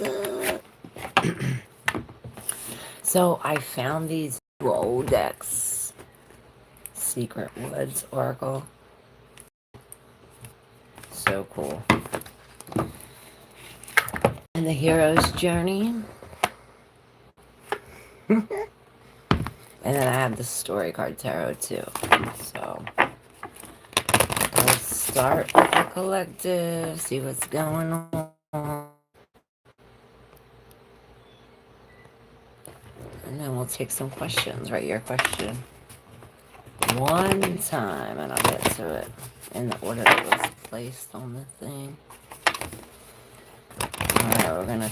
up? So I found these Rolodex Secret Woods Oracle. So cool. And the Hero's Journey. And then I have the Story Card Tarot too. So let's start with the collective, see what's going on. And then we'll take some questions. Write your question one time and I'll get to it in the order that was placed on the thing. Alright, we're gonna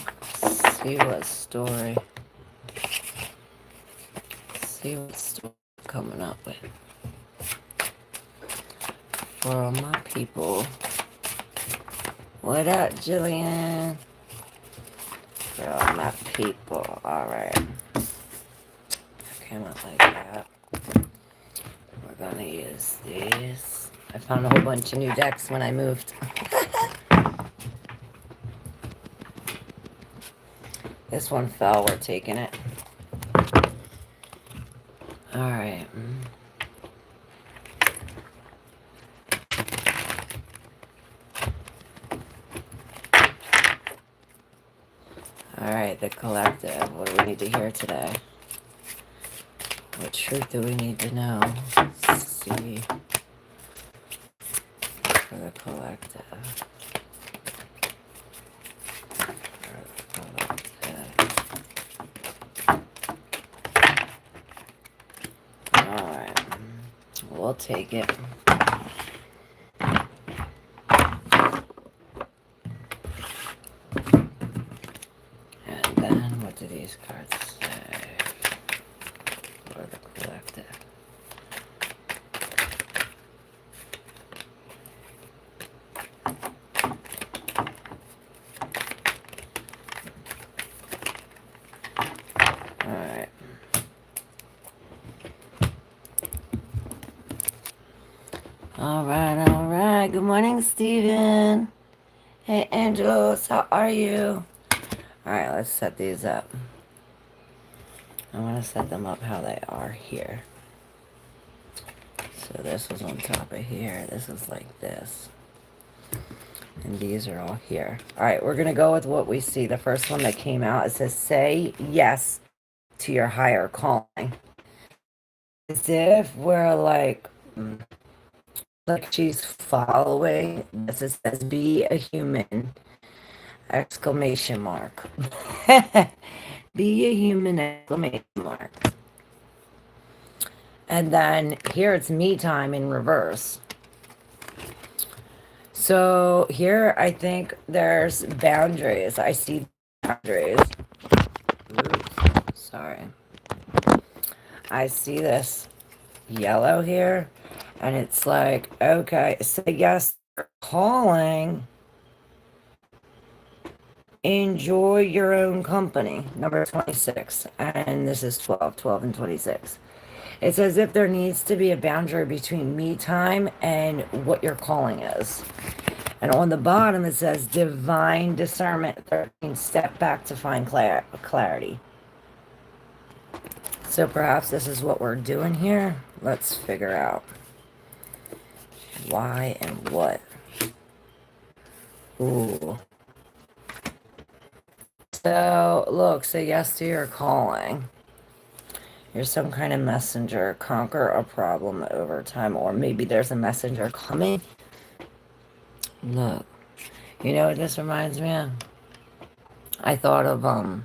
see what story coming up with for all my people. What up, Jillian? For all my people. Alright. Came out like that. We're gonna use these. I found a whole bunch of new decks when I moved. This one fell, we're taking it. Alright. Alright, the collective. What do we need to hear today? What truth do we need to know? Let's see. For the collective. Alright. We'll take it. And then, what do these cards say? For the collective. Alright. Alright. Good morning, Steven. Hey, Angelos, how are you? Alright, let's set these up. I want to set them up how they are here. So this was on top of here. This is like this. And these are all here. Alright, we're going to go with what we see. The first one that came out, it says, say yes to your higher calling. As if we're like she's following. This it says, be a human. Exclamation mark. Be a human, exclamation mark. And then here it's me time in reverse. So here I think there's boundaries. I see boundaries. Oops, sorry. I see this yellow here. And it's like, okay, say yes, calling. Enjoy your own company. Number 26. And this is 12 and 26. It's as if there needs to be a boundary between me time and what your calling is. And on the bottom it says divine discernment 13, step back to find clarity. So perhaps this is what we're doing here. Let's figure out why and what. Ooh. So look, say yes to your calling. You're some kind of messenger. Conquer a problem over time. Or maybe there's a messenger coming. Look. You know what this reminds me of? I thought of, I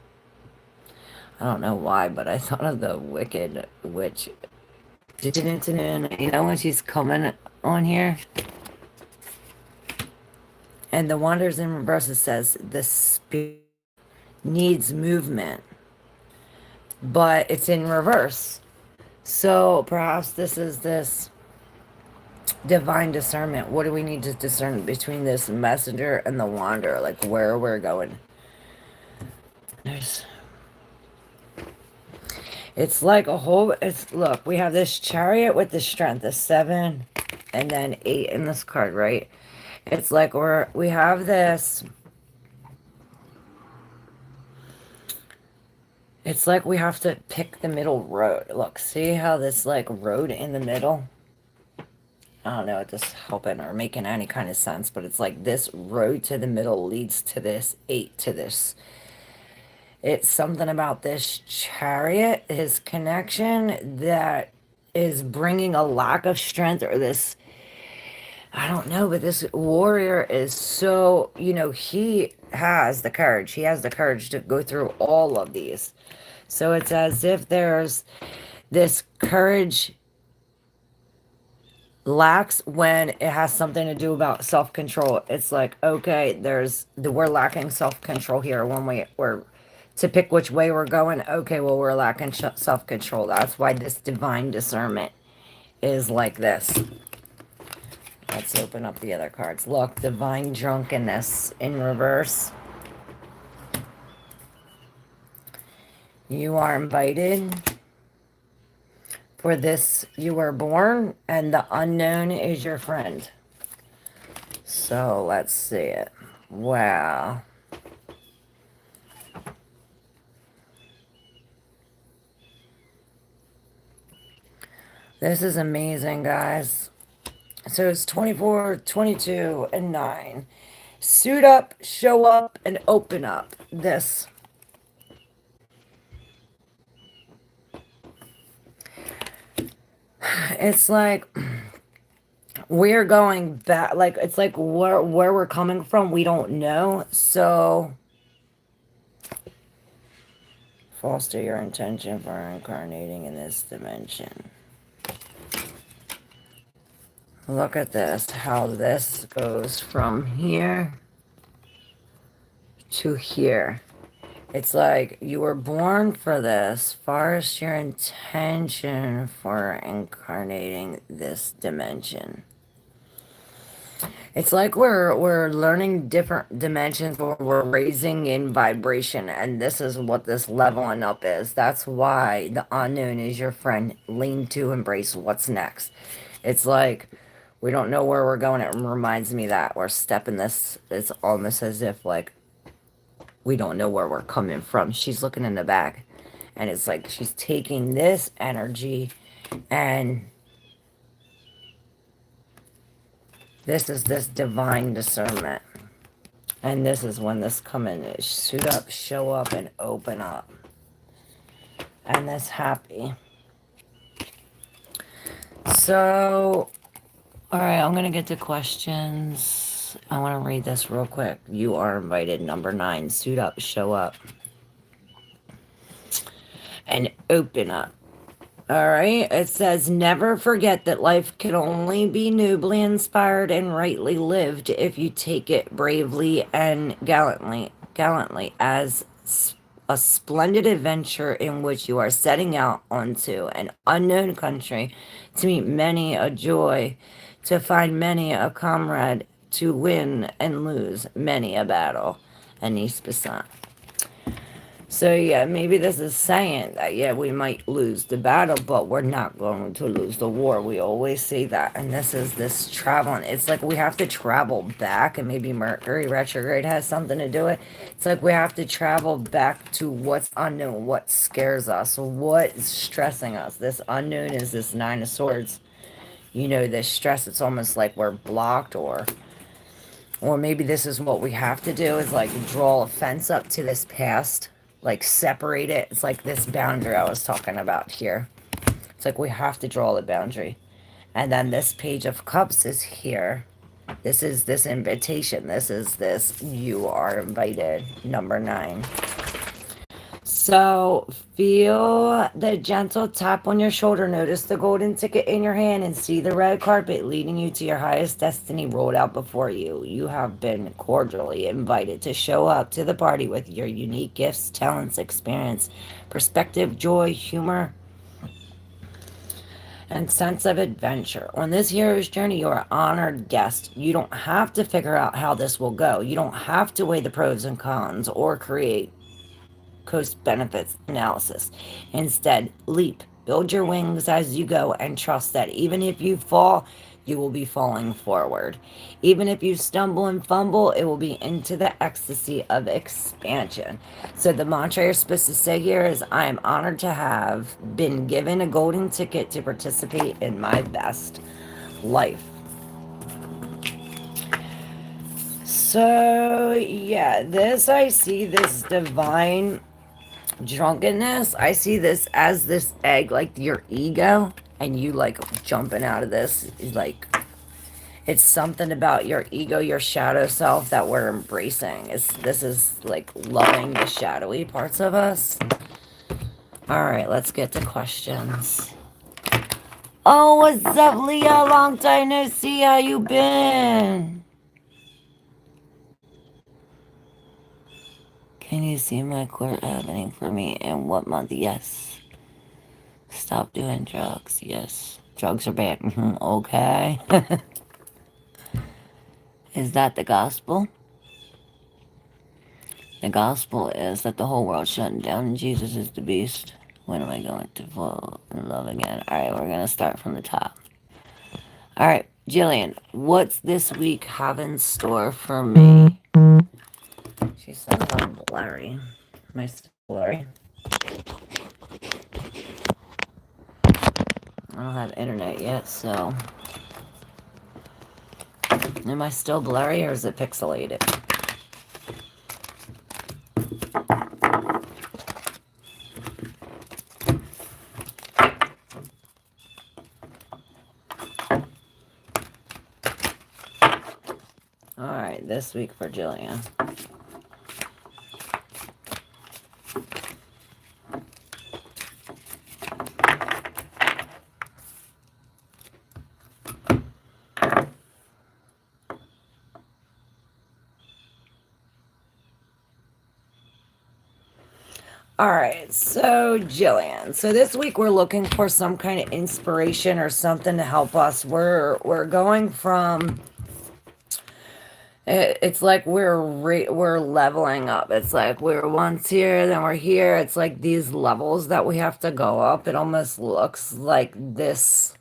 don't know why, but I thought of the Wicked Witch. You know when she's coming on here? And the Wanders in reverse, it says, the spirit needs movement. But it's in reverse. So perhaps this is this divine discernment. What do we need to discern between this messenger and the wanderer? Like where we're going. It's like a whole, look, we have this chariot with the strength, the 7 and then 8 in this card, right? It's like we have this It's like we have to pick the middle road. Look, see how this like road in the middle? I don't know if this is helping or making any kind of sense, but it's like this road to the middle leads to this, 8 to this. It's something about this chariot, his connection, that is bringing a lack of strength, or this, I don't know, but this warrior is so, he has the courage. He has the courage to go through all of these. So it's as if there's this courage lacks when it has something to do about self-control. It's like, okay, we're lacking self-control here when we're to pick which way we're going. Okay, well, we're lacking self-control. That's why this divine discernment is like this. Let's open up the other cards. Look, divine drunkenness in reverse. You are invited. For this you were born, and the unknown is your friend. So let's see it. Wow. This is amazing, guys. So it's 24, 22, and 9. Suit up, show up, and open up. This. It's like we're going back. Like, it's like where we're coming from, we don't know. So foster your intention for incarnating in this dimension. Look at this, how this goes from here to here. It's like you were born for this. Forest your intention for incarnating this dimension. It's like we're learning different dimensions where we're raising in vibration, and this is what this leveling up is. That's why the unknown is your friend. Lean to embrace what's next. It's like we don't know where we're going. It reminds me that we're stepping this. It's almost as if like we don't know where we're coming from. She's looking in the back, and it's like she's taking this energy, and this is this divine discernment. And this is when this come in is suit up, show up, and open up. And this happy. So, all right, I'm going to get to questions. I want to read this real quick. You are invited. Number 9, suit up, show up, and open up. All right, it says, never forget that life can only be nobly inspired and rightly lived if you take it bravely and gallantly as a splendid adventure in which you are setting out onto an unknown country to meet many a joy, to find many a comrade, to win and lose many a battle. Anis Besant. So yeah, maybe this is saying that, yeah, we might lose the battle, but we're not going to lose the war. We always say that. And this is this traveling. It's like we have to travel back, and maybe Mercury retrograde has something to do with it. It's like we have to travel back to what's unknown, what scares us, what is stressing us. This unknown is this 9 of Swords. This stress, it's almost like we're blocked, or maybe this is what we have to do, is like draw a fence up to this past, like separate it. It's like this boundary I was talking about here. It's like we have to draw the boundary. And then this Page of Cups is here. This is this invitation. This is this, you are invited. Number 9. So feel the gentle tap on your shoulder. Notice the golden ticket in your hand and see the red carpet leading you to your highest destiny rolled out before you. You have been cordially invited to show up to the party with your unique gifts, talents, experience, perspective, joy, humor, and sense of adventure. On this hero's journey, you are an honored guest. You don't have to figure out how this will go. You don't have to weigh the pros and cons or create cost benefits analysis. Instead, leap, build your wings as you go, and trust that even if you fall, you will be falling forward. Even if you stumble and fumble, it will be into the ecstasy of expansion. So the mantra you're supposed to say here is, I am honored to have been given a golden ticket to participate in my best life. So yeah, I see this divine drunkenness. I see this as this egg, like your ego, and you like jumping out of this, like it's something about your ego, your shadow self that we're embracing. This is like loving the shadowy parts of us. All right, let's get to questions. Oh, what's up, Leah? Long time no see. How you been? Can you see my court happening for me? And what month? Yes. Stop doing drugs. Yes. Drugs are bad. Okay. Is that the gospel? The gospel is that the whole world's shutting down and Jesus is the beast. When am I going to fall in love again? Alright, we're going to start from the top. Alright, Jillian, what's this week have in store for me? She says I'm blurry. Am I still blurry? I don't have internet yet, so... Am I still blurry or is it pixelated? Alright, this week for Jillian. Alright, so Jillian. So this week we're looking for some kind of inspiration or something to help us. We're going from... It's like we're leveling up. It's like we're once here, then we're here. It's like these levels that we have to go up. It almost looks like this.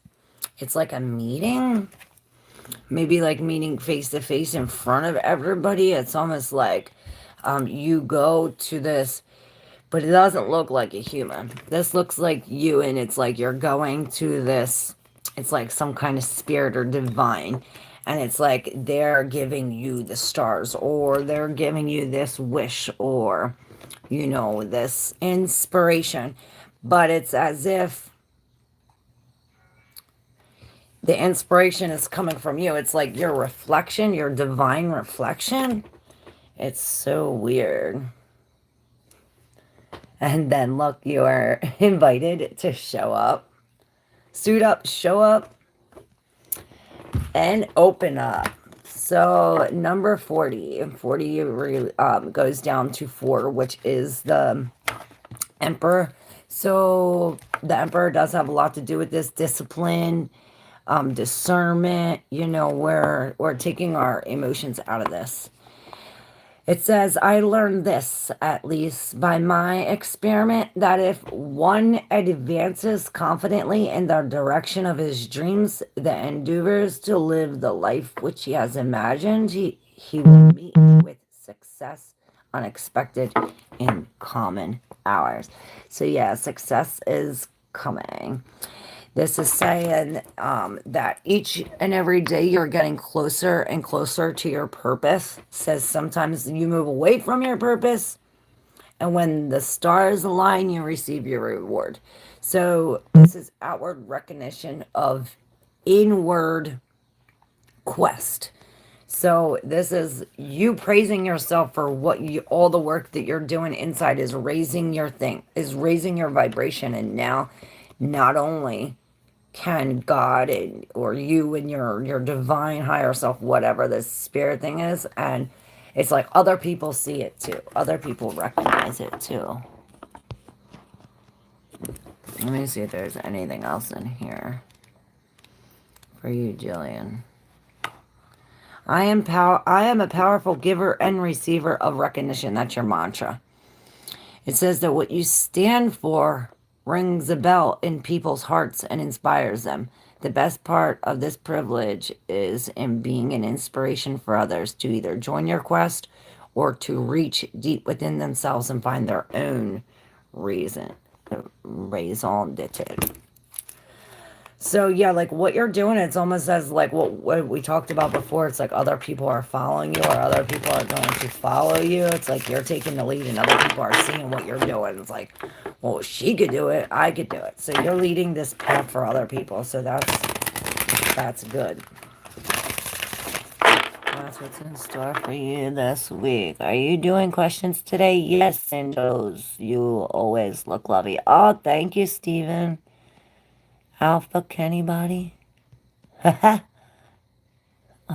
It's like a meeting. Maybe like meeting face to face in front of everybody. It's almost like you go to this, but it doesn't look like a human. This looks like you, and it's like you're going to this. It's like some kind of spirit or divine. And it's like they're giving you the stars, or they're giving you this wish, or, you know, this inspiration. But it's as if the inspiration is coming from you. It's like your reflection, your divine reflection. It's so weird. And then look, you are invited to show up. Suit up, show up. And open up. So number 40. 40 goes down to 4, which is the Emperor. So the Emperor does have a lot to do with this discipline, discernment. You know, we're taking our emotions out of this. It says, I learned this, at least by my experiment, that if one advances confidently in the direction of his dreams, the endeavors to live the life which he has imagined, he will meet with success unexpected in common hours. So yeah, success is coming. This is saying that each and every day you're getting closer and closer to your purpose. It says sometimes you move away from your purpose, and when the stars align, you receive your reward. So this is outward recognition of inward quest. So this is you praising yourself for what all the work that you're doing inside is raising your raising your vibration. And now, not only can God or you and your divine higher self, whatever this spirit thing is, and it's like other people see it too. Other people recognize it too. Let me see if there's anything else in here for you, Jillian. I am a powerful giver and receiver of recognition. That's your mantra. It says that what you stand for rings a bell in people's hearts and inspires them. The best part of this privilege is in being an inspiration for others to either join your quest or to reach deep within themselves and find their own raison d'etre. So yeah, like what you're doing, it's almost as like what we talked about before. It's like other people are following you or other people are going to follow you. It's like you're taking the lead and other people are seeing what you're doing. It's like, well, she could do it, I could do it. So you're leading this path for other people. So that's good. That's what's in store for you this week. Are you doing questions today? Yes, angels. You always look lovely. Oh, thank you, Steven. I'll fuck anybody. I'll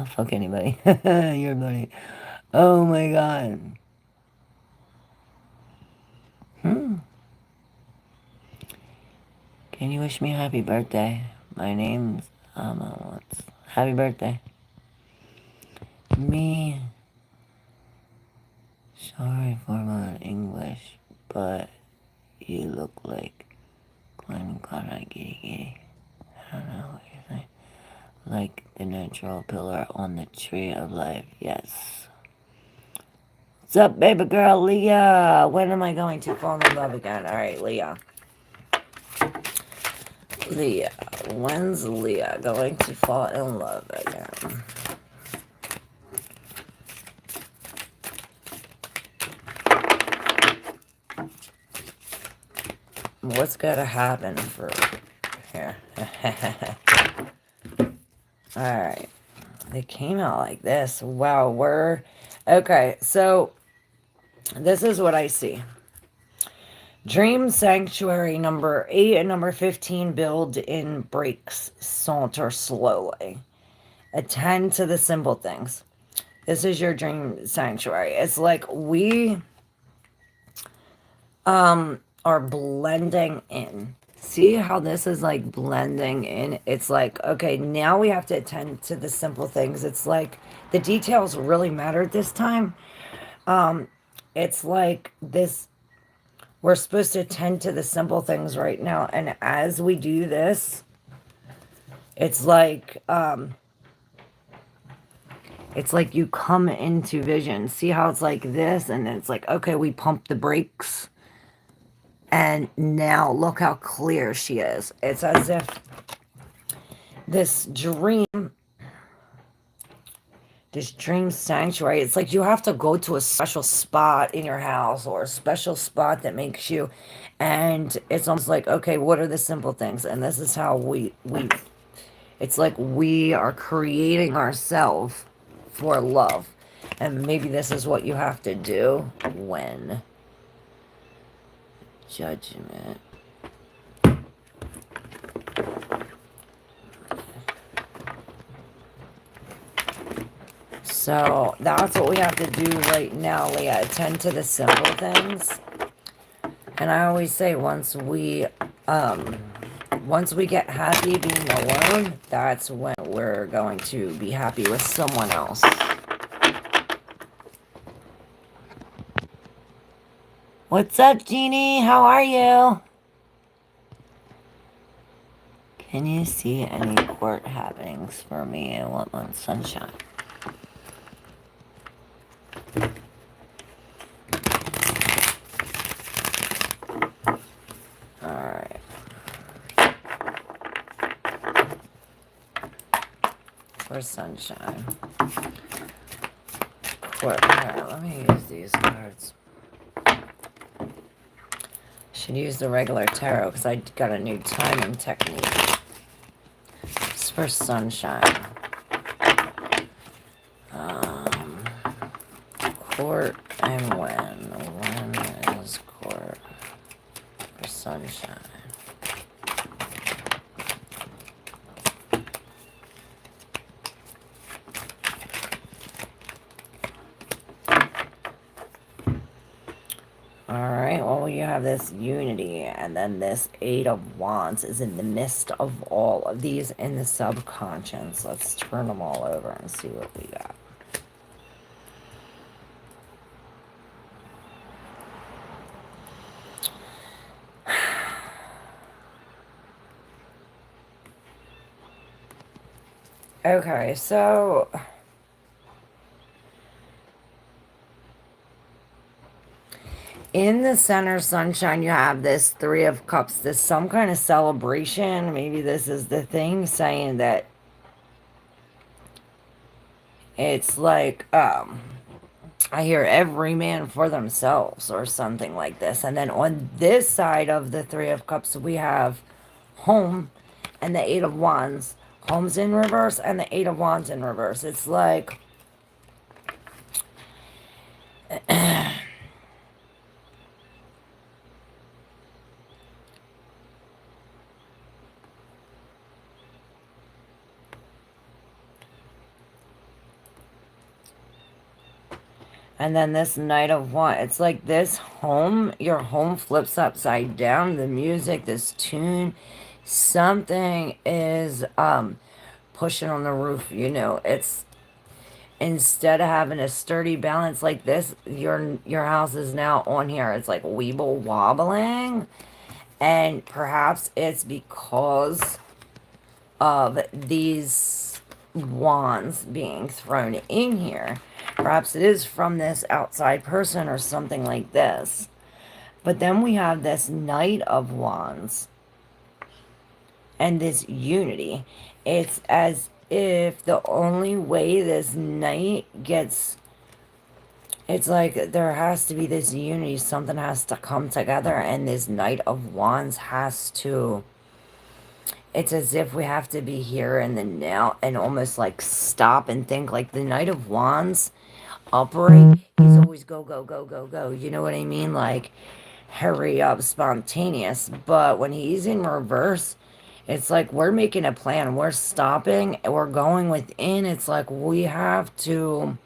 fuck anybody. You're funny. Oh my god. Can you wish me a happy birthday? My name's Happy birthday. Me. Sorry for my English, but you look like climbing Conrad Giddy Giddy. I don't know what you're saying. Like the natural pillar on the tree of life. Yes. What's up, baby girl, Leah? When am I going to fall in love again? Alright, Leah. Leah. When's Leah going to fall in love again? What's gonna happen for here? Alright. They came out like this. Wow, we're... Okay, so this is what I see. Dream Sanctuary number 8 and number 15 build in breaks, saunter slowly. Attend to the simple things. This is your dream sanctuary. It's like we are blending in. See how this is like blending in? It's like, okay, now we have to attend to the simple things. It's like the details really mattered this time. It's like this, we're supposed to attend to the simple things right now. And as we do this, it's like you come into vision. See how it's like this? And it's like, okay, we pump the brakes. And now look how clear she is. It's as if this dream sanctuary, it's like you have to go to a special spot in your house or a special spot that makes you, and it's almost like, okay, what are the simple things? And this is how we it's like we are creating ourselves for love. And maybe this is what you have to do when judgment. So that's what we have to do right now, Leah. Attend to the simple things. And I always say once we get happy being alone, that's when we're going to be happy with someone else. What's up, Jeannie? How are you? Can you see any court happenings for me in One Month Sunshine? Alright. For Sunshine. Court. Alright, let me use these cards. Should use the regular tarot because I got a new timing technique. It's for Sunshine. Court and when? When is court for Sunshine? Alright, well, you have this unity, and then this Eight of Wands is in the midst of all of these in the subconscious. Let's turn them all over and see what we got. Okay, so in the center sunshine, you have this Three of Cups, this some kind of celebration. Maybe this is the thing saying that it's like, I hear every man for themselves or something like this. And then on this side of the Three of Cups, we have home and the Eight of Wands. Home's in reverse and the Eight of Wands in reverse. It's like, and then this Knight of Wands. It's like this home, your home flips upside down. The music, this tune, something is pushing on the roof. You know, it's instead of having a sturdy balance like this, your house is now on here. It's like weeble wobbling, and perhaps it's because of these wands being thrown in here. Perhaps it is from this outside person or something like this. But then we have this Knight of Wands and this unity. It's as if the only way this Knight gets, it's like there has to be this unity. Something has to come together, and this Knight of Wands has to, it's as if we have to be here and the now and almost like stop and think. Like the Knight of Wands operate, he's always go, go, go, go, go. You know what I mean? Like hurry up, spontaneous. But when he's in reverse, it's like we're making a plan. We're stopping. We're going within. It's like we have to,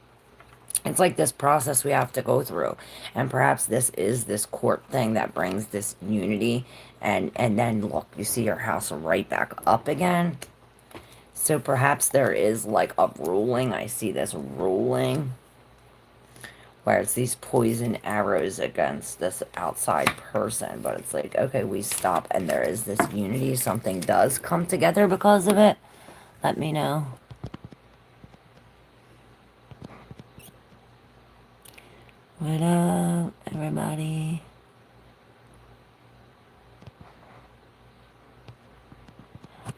it's like this process we have to go through. And perhaps this is this court thing that brings this unity. And then look, you see your house right back up again. So perhaps there is like a ruling. I see this ruling where it's these poison arrows against this outside person. But it's like, okay, we stop and there is this unity. Something does come together because of it. Let me know. What up, everybody?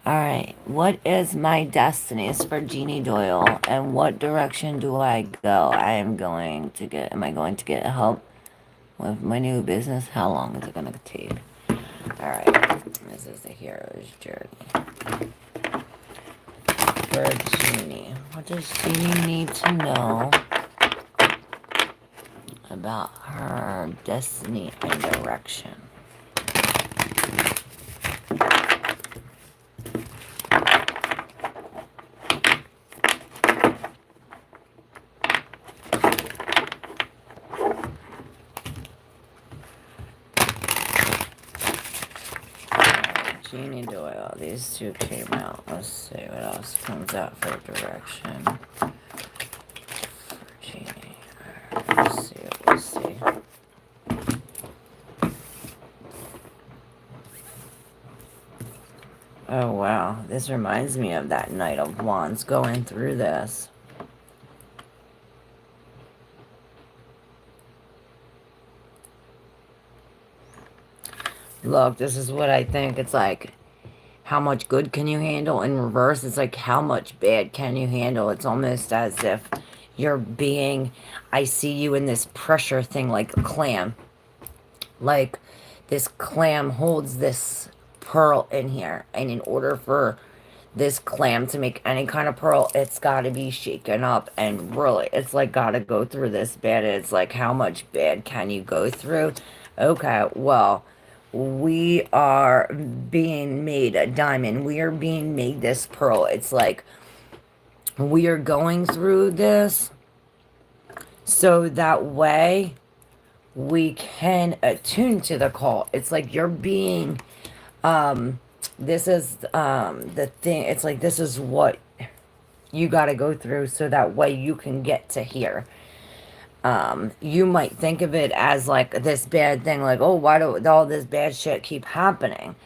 Alright, what is my destiny? It's for Jeannie Doyle. And what direction do I go? Am I going to get help with my new business? How long is it going to take? Alright, this is the hero's journey. For Jeannie. What does Jeannie need to know about her destiny and direction? Jeannie Doyle. These two came out. Let's see what else comes out for direction. For Jeannie. Alright, let's see what we see. Oh wow, this reminds me of that Knight of Wands going through this. Look, this is what I think. It's like, how much good can you handle? In reverse, it's like, how much bad can you handle? It's almost as if you're being, I see you in this pressure thing like a clam. Like, this clam holds this pearl in here. And in order for this clam to make any kind of pearl, it's got to be shaken up. And really, it's like got to go through this bad. It's like, how much bad can you go through? Okay, well, we are being made a diamond. We are being made this pearl. It's like we are going through this so that way we can attune to the call. It's like you're being, this is the thing. It's like this is what you got to go through so that way you can get to here. You might think of it as like this bad thing, like, oh, why do all this bad shit keep happening?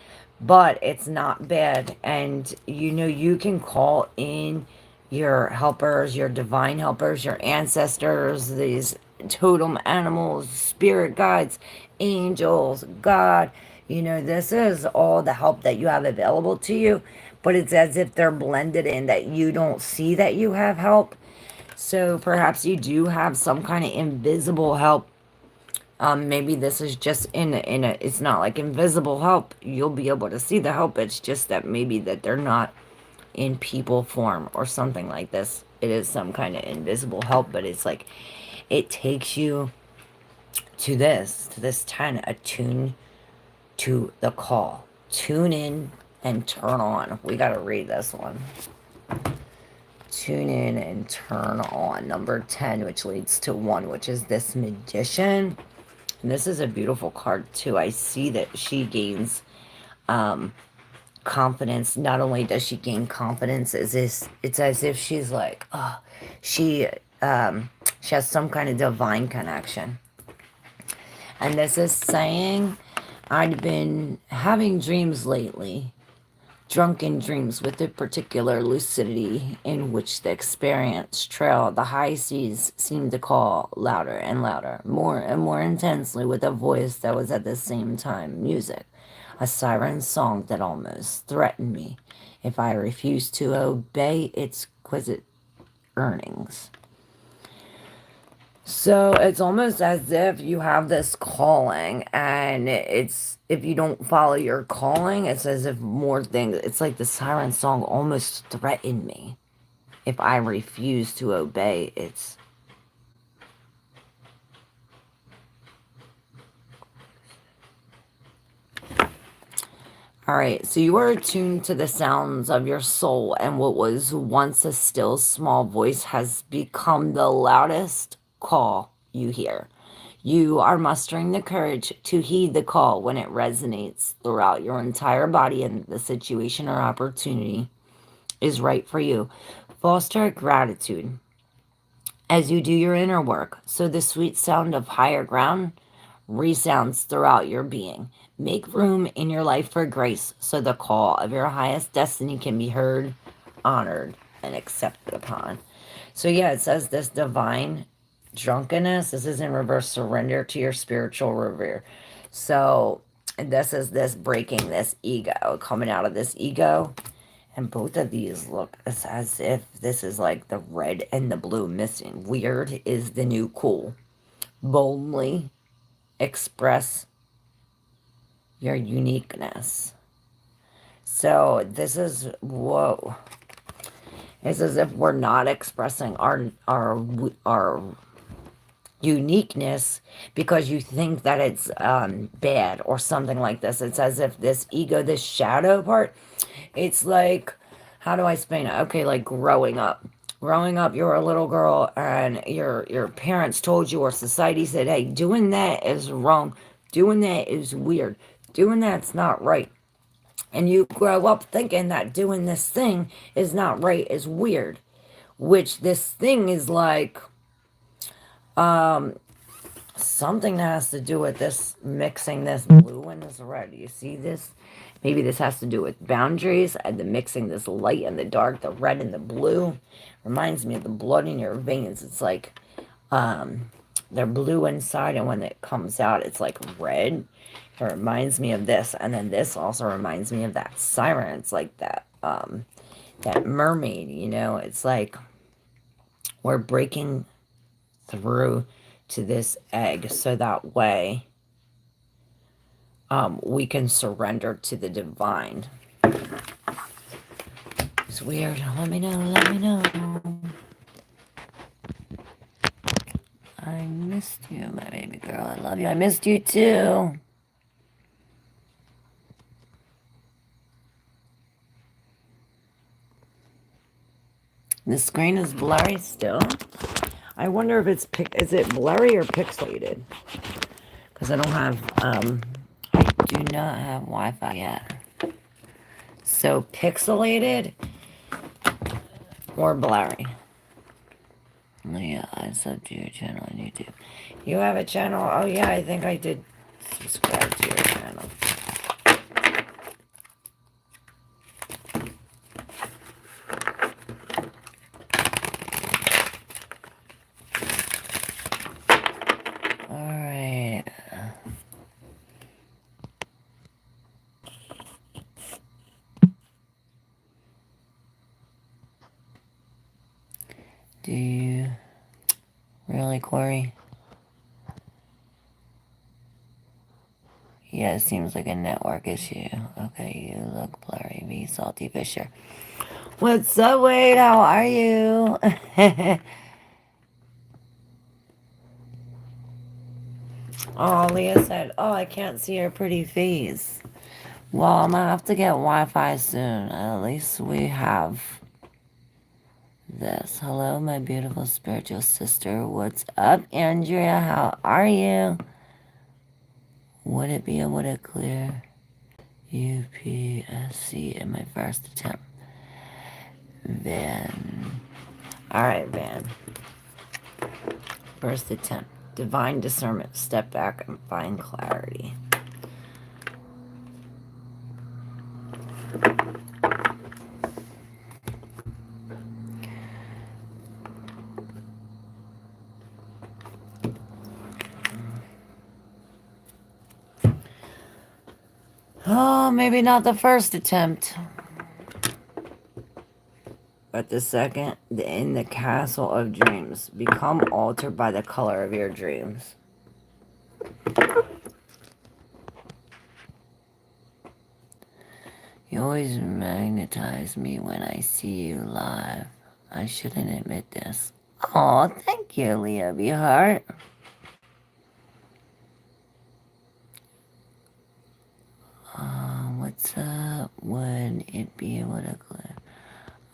But it's not bad. And, you know, you can call in your helpers, your divine helpers, your ancestors, these totem animals, spirit guides, angels, God. You know, this is all the help that you have available to you, but it's as if they're blended in, that you don't see that you have help. So perhaps you do have some kind of invisible help. Maybe this is just it's not like invisible help. You'll be able to see the help. It's just that maybe that they're not in people form or something like this. It is some kind of invisible help, but it's like it takes you to this 10, attune to the call. Tune in and turn on. We got to read this one. Tune in and turn on. Number 10, which leads to 1, which is this magician. And this is a beautiful card too. I see that she gains confidence. Not only does she gain confidence, it's as if she's like, oh, she has some kind of divine connection. And this is saying, I've been having dreams lately, drunken dreams with a particular lucidity in which the experience trail the high seas seemed to call louder and louder, more and more intensely, with a voice that was at the same time music, a siren song that almost threatened me if I refused to obey its exquisite earnings. So it's almost as if you have this calling, and it's, if you don't follow your calling, it's as if more things, it's like the siren song almost threatened me if I refuse to obey its. All right, so you are attuned to the sounds of your soul, and what was once a still small voice has become the loudest call you hear. You are mustering the courage to heed the call when it resonates throughout your entire body, and the situation or opportunity is right for you. Foster gratitude as you do your inner work, so the sweet sound of higher ground resounds throughout your being. Make room in your life for grace, so the call of your highest destiny can be heard, honored, and accepted upon. So yeah, it says this divine drunkenness. This is in reverse, surrender to your spiritual revere. So this is this breaking this ego, coming out of this ego. And both of these look as if this is like the red and the blue missing. Weird is the new cool. Boldly express your uniqueness. So this is, whoa. It's as if we're not expressing our uniqueness because you think that it's bad or something like this. It's as if this ego, this shadow part, it's like, how do I explain it? Okay, like growing up. Growing up, you're a little girl and your parents told you, or society said, hey, doing that is wrong. Doing that is weird. Doing that's not right. And you grow up thinking that doing this thing is not right, is weird. Which this thing is like something that has to do with this, mixing this blue and this red. You see this? Maybe this has to do with boundaries and the mixing this light and the dark, the red and the blue. Reminds me of the blood in your veins. It's like they're blue inside, and when it comes out, it's like red. It reminds me of this, and then this also reminds me of that siren. It's like that that mermaid, you know. It's like we're breaking through to this egg, so that way we can surrender to the divine. It's weird. Let me know. Let me know. I missed you, my baby girl. I love you. I missed you too. The screen is blurry still. I wonder if it's is it blurry or pixelated? Because I don't have I do not have Wi-Fi yet. So pixelated or blurry. Yeah, I subbed to your channel on YouTube. You have a channel? Oh yeah, I think I did subscribe to your channel. me, Corey? Yeah, it seems like a network issue. Okay, you look blurry. Be Salty Fisher. What's up, Wade? How are you? Oh, Leah said, oh, I can't see her pretty face. Well, I'm gonna have to get Wi-Fi soon. At least we have this. Hello, my beautiful spiritual sister. What's up, Andrea? How are you? Would it be able to clear UPSC in my first attempt? Van. Alright, Van. First attempt. Divine discernment. Step back and find clarity. Oh, maybe not the first attempt. But the second, in the castle of dreams. Become altered by the color of your dreams. You always magnetize me when I see you live. I shouldn't admit this. Oh, thank you, Leah Beheart. What's up? Would it be able to clear?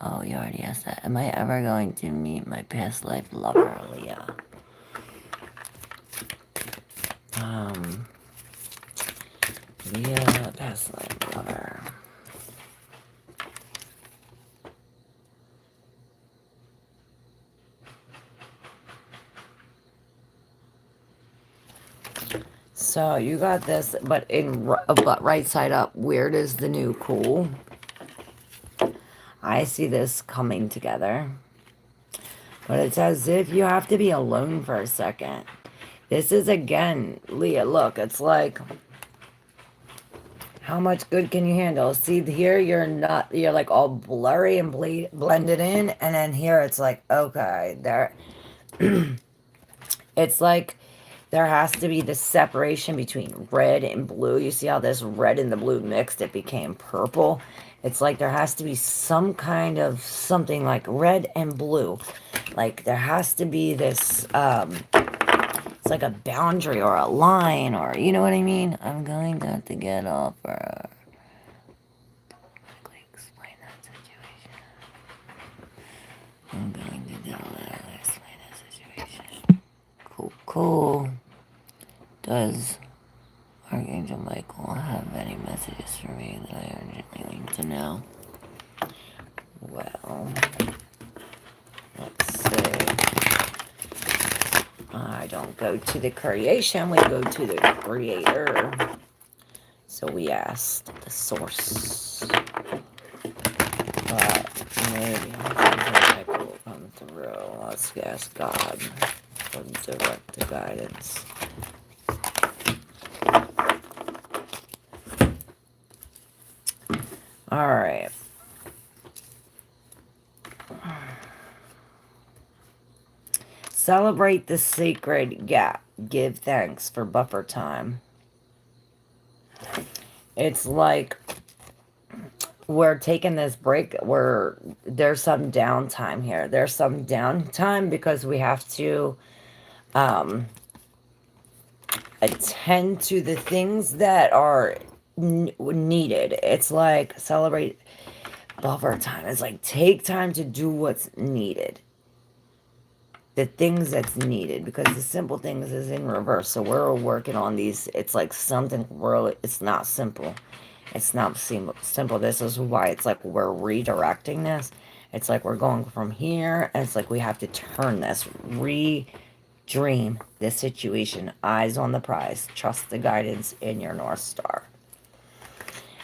Oh, you already asked that. Am I ever going to meet my past life lover, Leah? Leah, past life lover. So you got this, but right side up. Weird is the new cool. I see this coming together. But it's as if you have to be alone for a second. This is, again, Leah, look, it's like, how much good can you handle? See, here you're like all blurry and blended in. And then here it's like, okay, there. It's like there has to be this separation between red and blue. You see how this red and the blue mixed, it became purple. It's like there has to be some kind of something like red and blue. Like there has to be this, it's like a boundary or a line, or you know what I mean? I'm going to have to get off her. Explain that situation. I'm going to explain that situation. Cool. Does Archangel Michael have any messages for me that I urgently need to know? Well, let's see. I don't go to the creation, we go to the creator. So we asked the source. But maybe Michael will come through. Let's ask God for direct guidance. All right. Celebrate the sacred gap. Give thanks for buffer time. It's like we're taking this break. There's some downtime here. There's some downtime because we have to attend to the things that are needed. It's like celebrate buffer time. It's like take time to do what's needed. The things that's needed, because the simple things is in reverse. So we're working on these. It's like something it's not simple. It's not simple. This is why it's like we're redirecting this. It's like we're going from here, and it's like we have to turn this, dream this situation, eyes on the prize, trust the guidance in your North Star.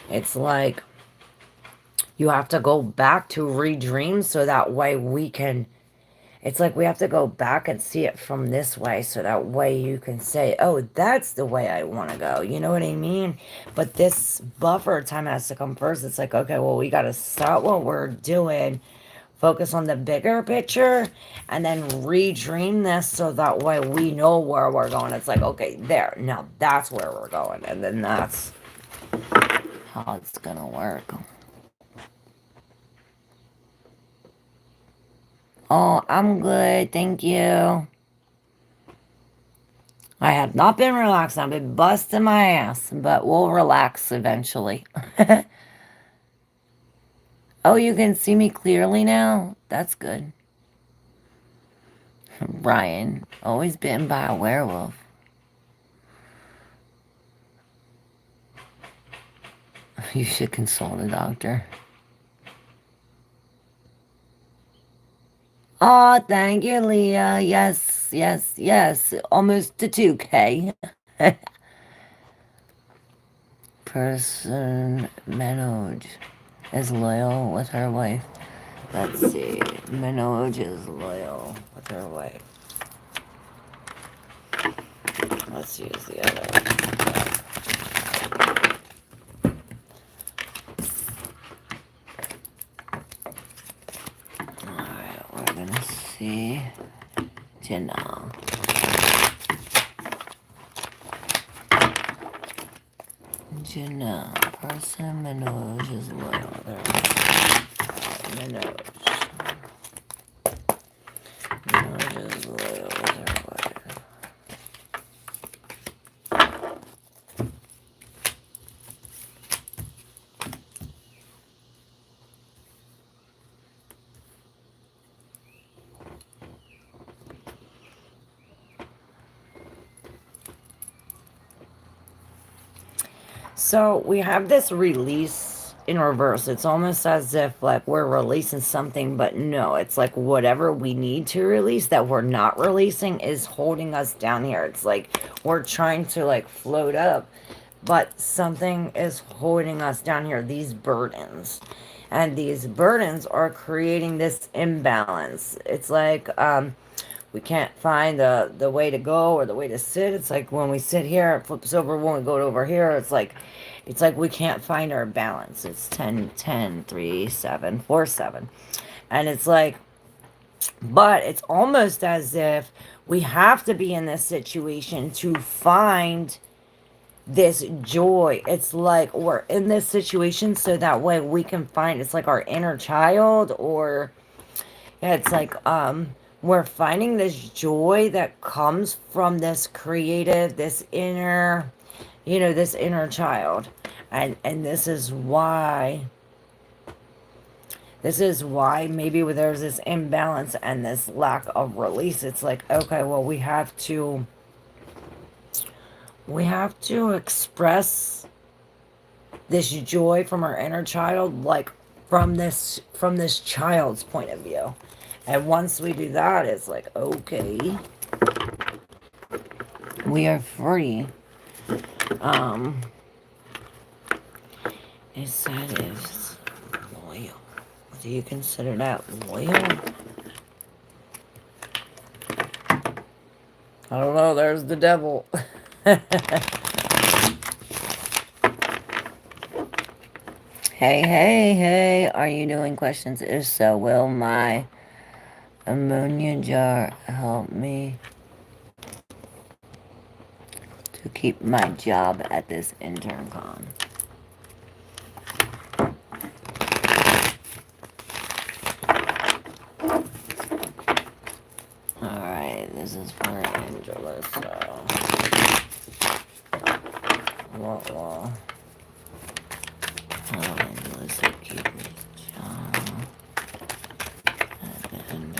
It's like you have to go back to redream so that way we can, it's like we have to go back and see it from this way so that way you can say, oh, that's the way I want to go. You know what I mean? But this buffer time has to come first. It's like, okay, well, we got to stop what we're doing focus on the bigger picture and then redream this so that way we know where we're going. It's like, okay, there, now that's where we're going. And then that's how it's gonna work. Oh, I'm good, thank you. I have not been relaxed. I've been busting my ass, but we'll relax eventually. Oh, you can see me clearly now? That's good. Ryan, always bitten by a werewolf. You should consult a doctor. Oh, thank you, Leah. Yes, yes, yes. Almost to 2K. Person Manoj is loyal with her wife. Let's see. Manoj is loyal with her wife. Let's use the other. Alright, we're gonna see Jinnah. Jinnah, person Manoj is loyal. Manoj. Manoj is loyal with her wife. So we have this release in reverse. It's almost as if like we're releasing something, but no, it's like whatever we need to release that we're not releasing is holding us down here. It's like we're trying to like float up, but something is holding us down here, these burdens. And these burdens are creating this imbalance. It's like we can't find the way to go or the way to sit. It's like when we sit here, it flips over. When we go over here, it's like we can't find our balance. It's 10, 10, 3, 7, 4, 7. And it's like, but it's almost as if we have to be in this situation to find this joy. It's like we're in this situation so that way we can find, it's like our inner child, or yeah, it's like we're finding this joy that comes from this creative, this inner, this inner child. And this is why maybe there's this imbalance and this lack of release. It's like, okay, well, we have to express this joy from our inner child, like from this child's point of view. And once we do that, it's like, okay, we are free. It said is loyal. Do you consider that loyal? I don't know, there's the devil. Hey, hey, hey, are you doing questions? If so, will my ammonia jar help me to keep my job at this intern con? Alright, this is for Angela, so... Well, Angela's to keep his job at the intern.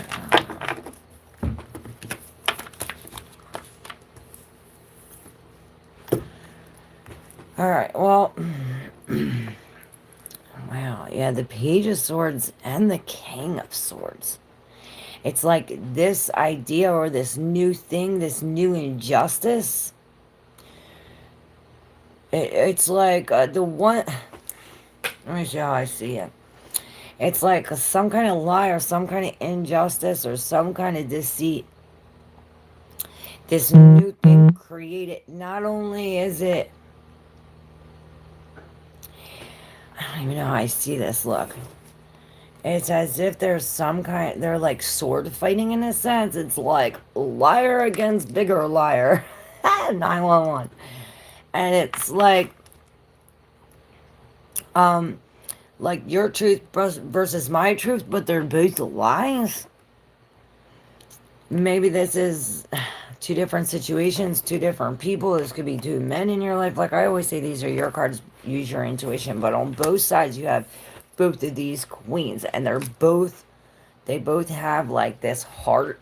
Alright, well... Wow, yeah, the Page of Swords and the King of Swords. It's like this idea or this new thing, this new injustice. It's like the one... Let me show how I see it. It's like some kind of lie or some kind of injustice or some kind of deceit. This new thing created. Not only is it... I don't even know how I see this. Look. It's as if there's some kind, they're like sword fighting in a sense. It's like liar against bigger liar. 911. And it's like your truth versus my truth, but they're both lies. Maybe this is two different situations, two different people. This could be two men in your life. Like I always say, these are your cards. Use your intuition. But on both sides, you have both of these queens, and they both have like this heart.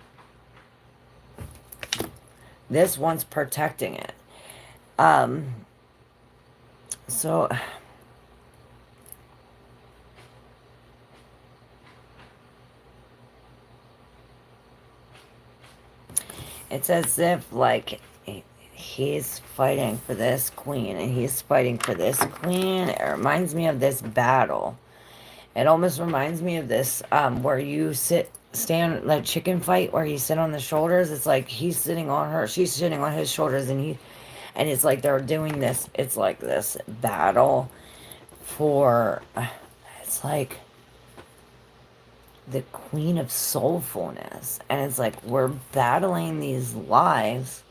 This one's protecting it. So it's as if like he's fighting for this queen and he's fighting for this queen. It reminds me of this battle. It almost reminds me of this where you stand like chicken fight where you sit on the shoulders. It's like he's sitting on her, she's sitting on his shoulders, and it's like they're doing this. It's like this battle for it's like the queen of soulfulness, and it's like we're battling these lives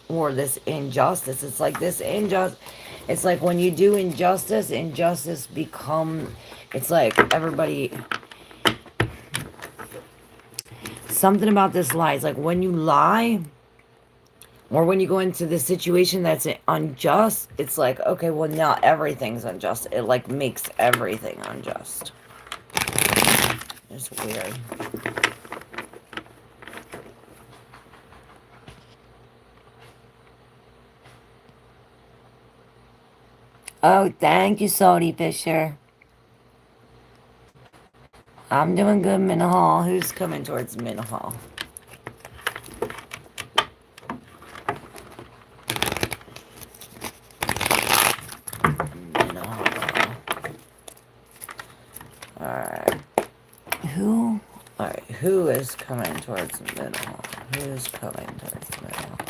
or this injustice. It's like this injustice. It's like when you do injustice, injustice become. It's like everybody. Something about this lie. It's like when you lie, or when you go into the situation that's unjust. It's like okay, well now everything's unjust. It like makes everything unjust. It's weird. Oh, thank you, Sody Fisher. I'm doing good, Minahal. Who's coming towards Minahal? Minahal. Alright. Who? Alright, who is coming towards Minahal? Who's coming towards Minahal?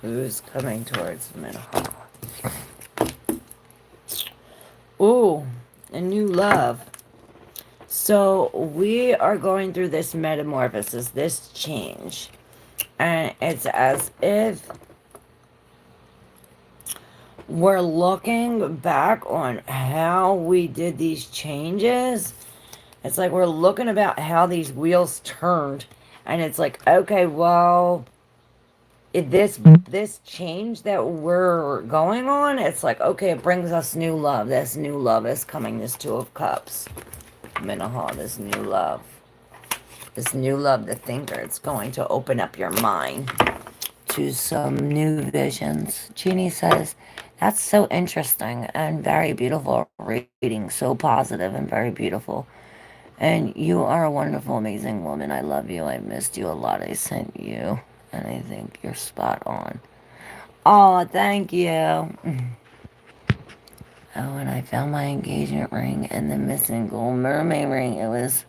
Who's coming towards Minahal? Ooh, a new love. So we are going through this metamorphosis, this change. And it's as if we're looking back on how we did these changes. It's like we're looking about how these wheels turned. And it's like, okay, well, this change that we're going on, it's like, okay, it brings us new love. This new love is coming, this Two of Cups. Minahal, this new love. This new love, the thinker, it's going to open up your mind to some new visions. Jeannie says, that's so interesting and very beautiful reading. So positive and very beautiful. And you are a wonderful, amazing woman. I love you. I missed you a lot. I sent you. And I think you're spot on. Oh, thank you. Oh, and I found my engagement ring and the missing gold mermaid ring. It was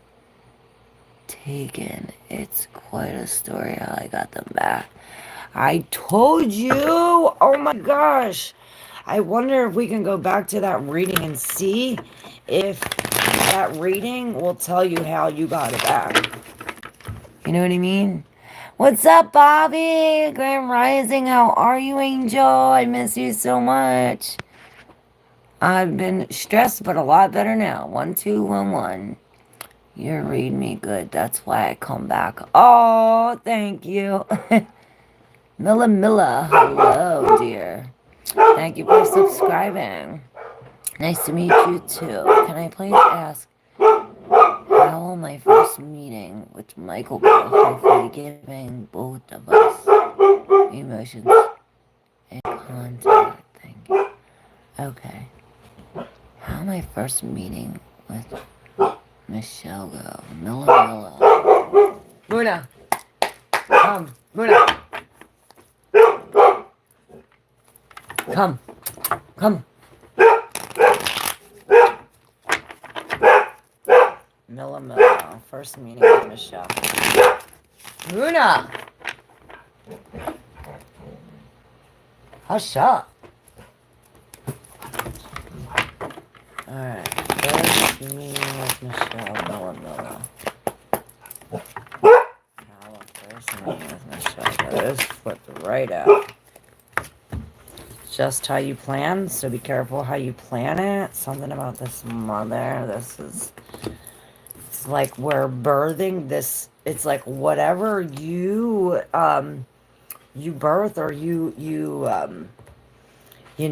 taken. It's quite a story how I got them back. I told you. Oh my gosh. I wonder if we can go back to that reading and see if that reading will tell you how you got it back. You know what I mean? What's up, Bobby? Grand Rising, how are you, Angel? I miss you so much. I've been stressed, but a lot better now. 1211. You read me good. That's why I come back. Oh, thank you. Milla, hello, dear. Thank you for subscribing. Nice to meet you, too. Can I please ask how will my first meeting with Michael go? Hopefully giving both of us emotions and contact. Thank you. Okay. How my first meeting with Michelle go? Milla. Muna! Come! Muna! Come! Come! Milla. First meeting with Michelle. Muna! Hush up. Rose flipped right out. Just how you plan, so be careful how you plan it. Something about this mother. It's like we're birthing this. It's like whatever you birth, or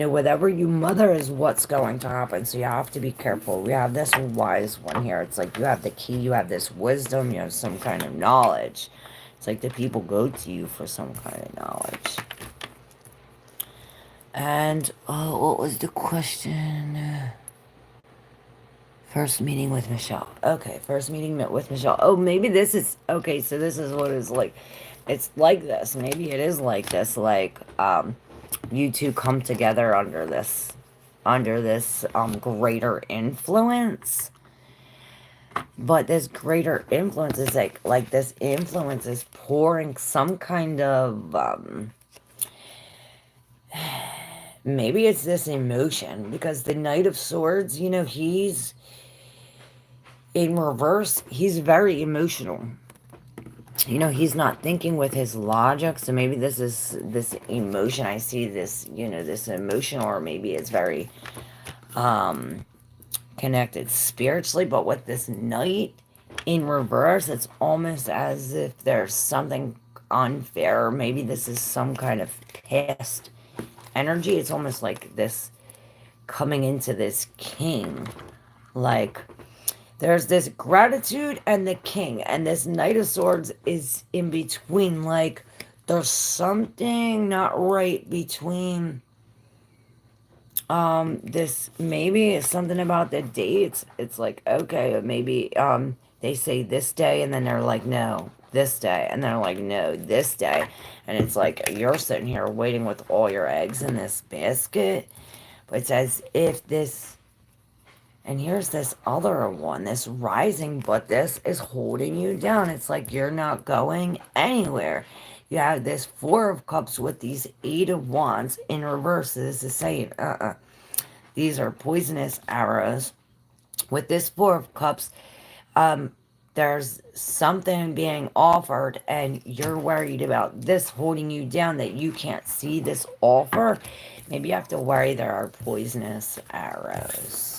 whatever you mother is what's going to happen. So you have to be careful. We have this wise one here. It's like you have the key, you have this wisdom, you have some kind of knowledge. It's like the people go to you for some kind of knowledge. And, what was the question? First meeting with Michelle. Okay, first meeting with Michelle. Oh, maybe this is, okay, so this is what it's like. It's like this. Maybe it is like this, like, you two come together under this greater influence. But this greater influence is like this influence is pouring some kind of, maybe it's this emotion, because the Knight of Swords, he's in reverse. He's very emotional. He's not thinking with his logic. So maybe this is this emotion. I see this, this emotion, or maybe it's very connected spiritually. But with this Knight in reverse, it's almost as if there's something unfair. Or maybe this is some kind of past energy. It's almost like this coming into this king. Like, there's this gratitude and the king, and this Knight of Swords is in between. Like, there's something not right between this. Maybe it's something about the dates. It's like, okay, maybe they say this day, and then they're like, no, this day, and they're like, no, this day. And it's like you're sitting here waiting with all your eggs in this basket. But it's as if this, and here's this other one, this rising, but this is holding you down. It's like you're not going anywhere. You have this Four of Cups with these Eight of Wands in reverse. This is saying, these are poisonous arrows. With this Four of Cups, there's something being offered, and you're worried about this holding you down, that you can't see this offer. Maybe you have to worry there are poisonous arrows.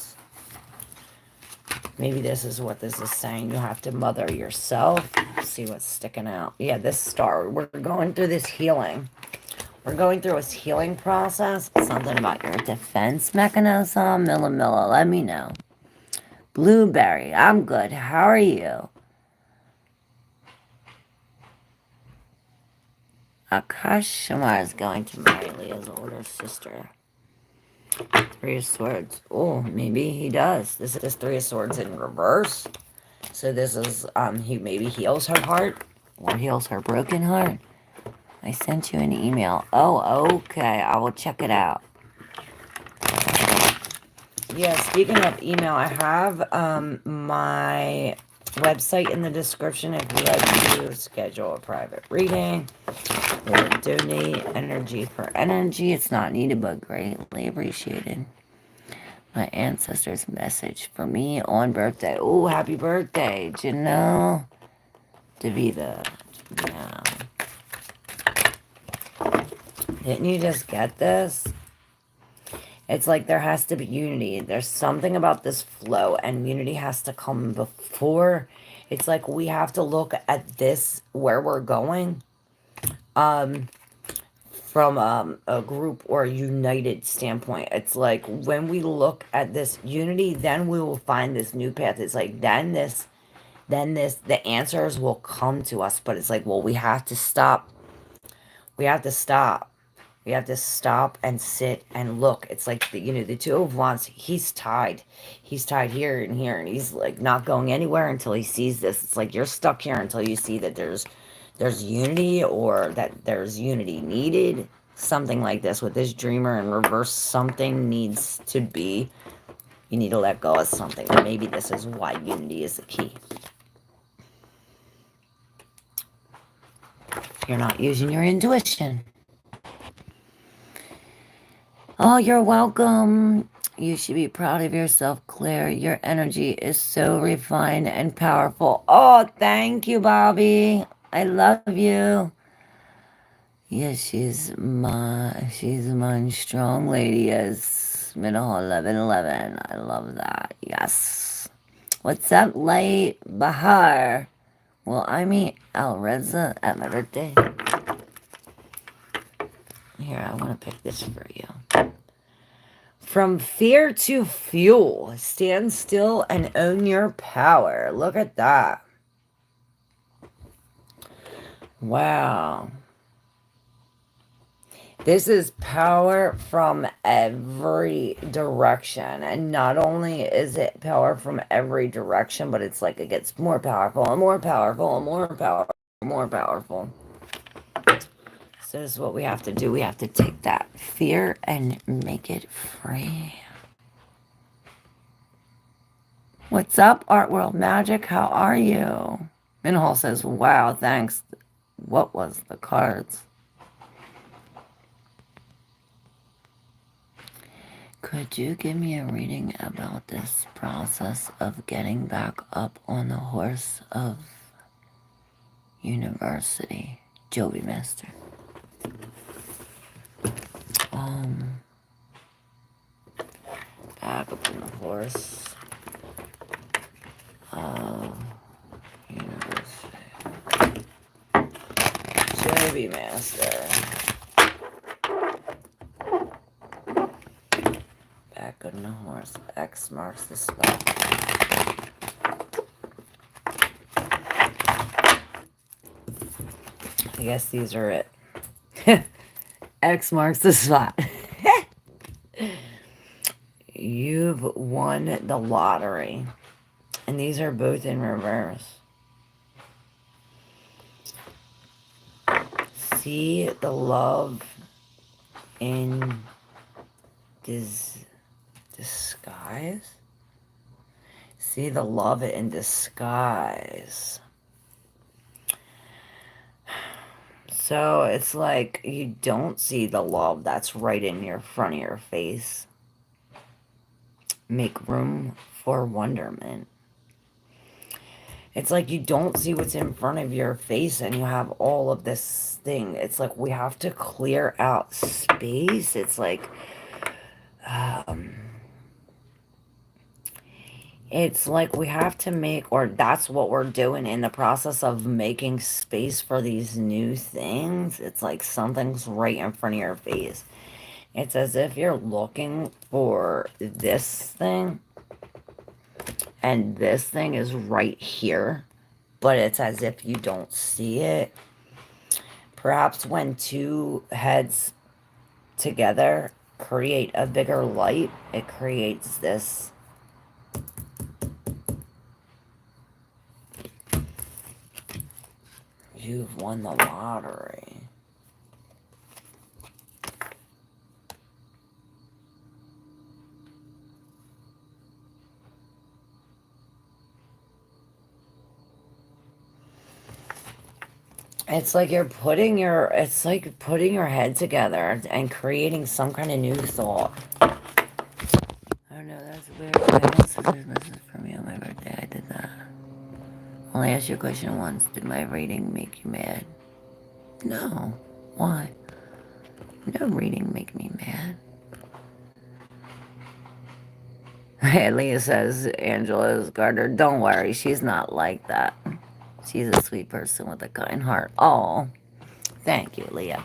Maybe this is what this is saying. You have to mother yourself. See what's sticking out. Yeah, this star. We're going through this healing. We're going through a healing process. Something about your defense mechanism. Milla, let me know. Blueberry, I'm good. How are you? Akash Shamar is going to marry Leah's older sister. Three of Swords. Oh, maybe he does. This is Three of Swords in reverse. So this is, he maybe heals her heart, or heals her broken heart. I sent you an email. Oh, okay. I will check it out. Yeah, speaking of email, I have my website in the description if you'd like to schedule a private reading or donate energy for energy. It's not needed, but greatly appreciated. My ancestors' message for me on birthday. Oh, happy birthday, Janelle DeVita. Yeah. Didn't you just get this? It's like there has to be unity. There's something about this flow, and unity has to come before. It's like we have to look at this, where we're going, from a group or a united standpoint. It's like when we look at this unity, then we will find this new path. It's like the answers will come to us. But it's like, well, we have to stop. We have to stop. We have to stop and sit and look. It's like the Two of Wands. He's tied. He's tied here and here, and he's like not going anywhere until he sees this. It's like you're stuck here until you see that there's unity, or that there's unity needed. Something like this with this Dreamer in reverse. Something needs to be. You need to let go of something. Or maybe this is why unity is the key. You're not using your intuition. Oh, you're welcome. You should be proud of yourself, Claire. Your energy is so refined and powerful. Oh, thank you, Bobby. I love you. Yes, she's my strong lady, yes. Middle 1111. I love that. Yes. What's up, Light Bahar? Will I meet Alreza at my birthday? Here, I want to pick this for you. From fear to fuel. Stand still and own your power. Look at that. Wow. This is power from every direction. And not only is it power from every direction, but it's like it gets more powerful and more powerful and more powerful. So this is what we have to do. We have to take that fear and make it free. What's up, Art World Magic? How are you? Minhal says, wow, thanks. What was the cards? Could you give me a reading about this process of getting back up on the horse of university? Joby Master. Back up on the horse of university. Joby Master. Back on the horse. X marks the spot. I guess these are it. X marks the spot. You've won the lottery. And these are both in reverse. See the love in disguise? See the love in disguise. So it's like you don't see the love that's right in your front of your face. Make room for wonderment. It's like you don't see what's in front of your face and you have all of this thing. It's like we have to clear out space. It's like, it's like we have to make, or that's what we're doing in the process of making space for these new things. It's like something's right in front of your face. It's as if you're looking for this thing and this thing is right here, but it's as if you don't see it. Perhaps when two heads together create a bigger light, it creates this. You've won the lottery. It's like you're putting your, it's like putting your head together and creating some kind of new thought. I don't know, that's weird. I also there's messages for me on my birthday. I did that. Only asked you a question once. Did my reading make you mad? No. Why? No reading make me mad. Leah says Angela's Gardner. Don't worry, she's not like that. She's a sweet person with a kind heart. Oh, thank you, Leah.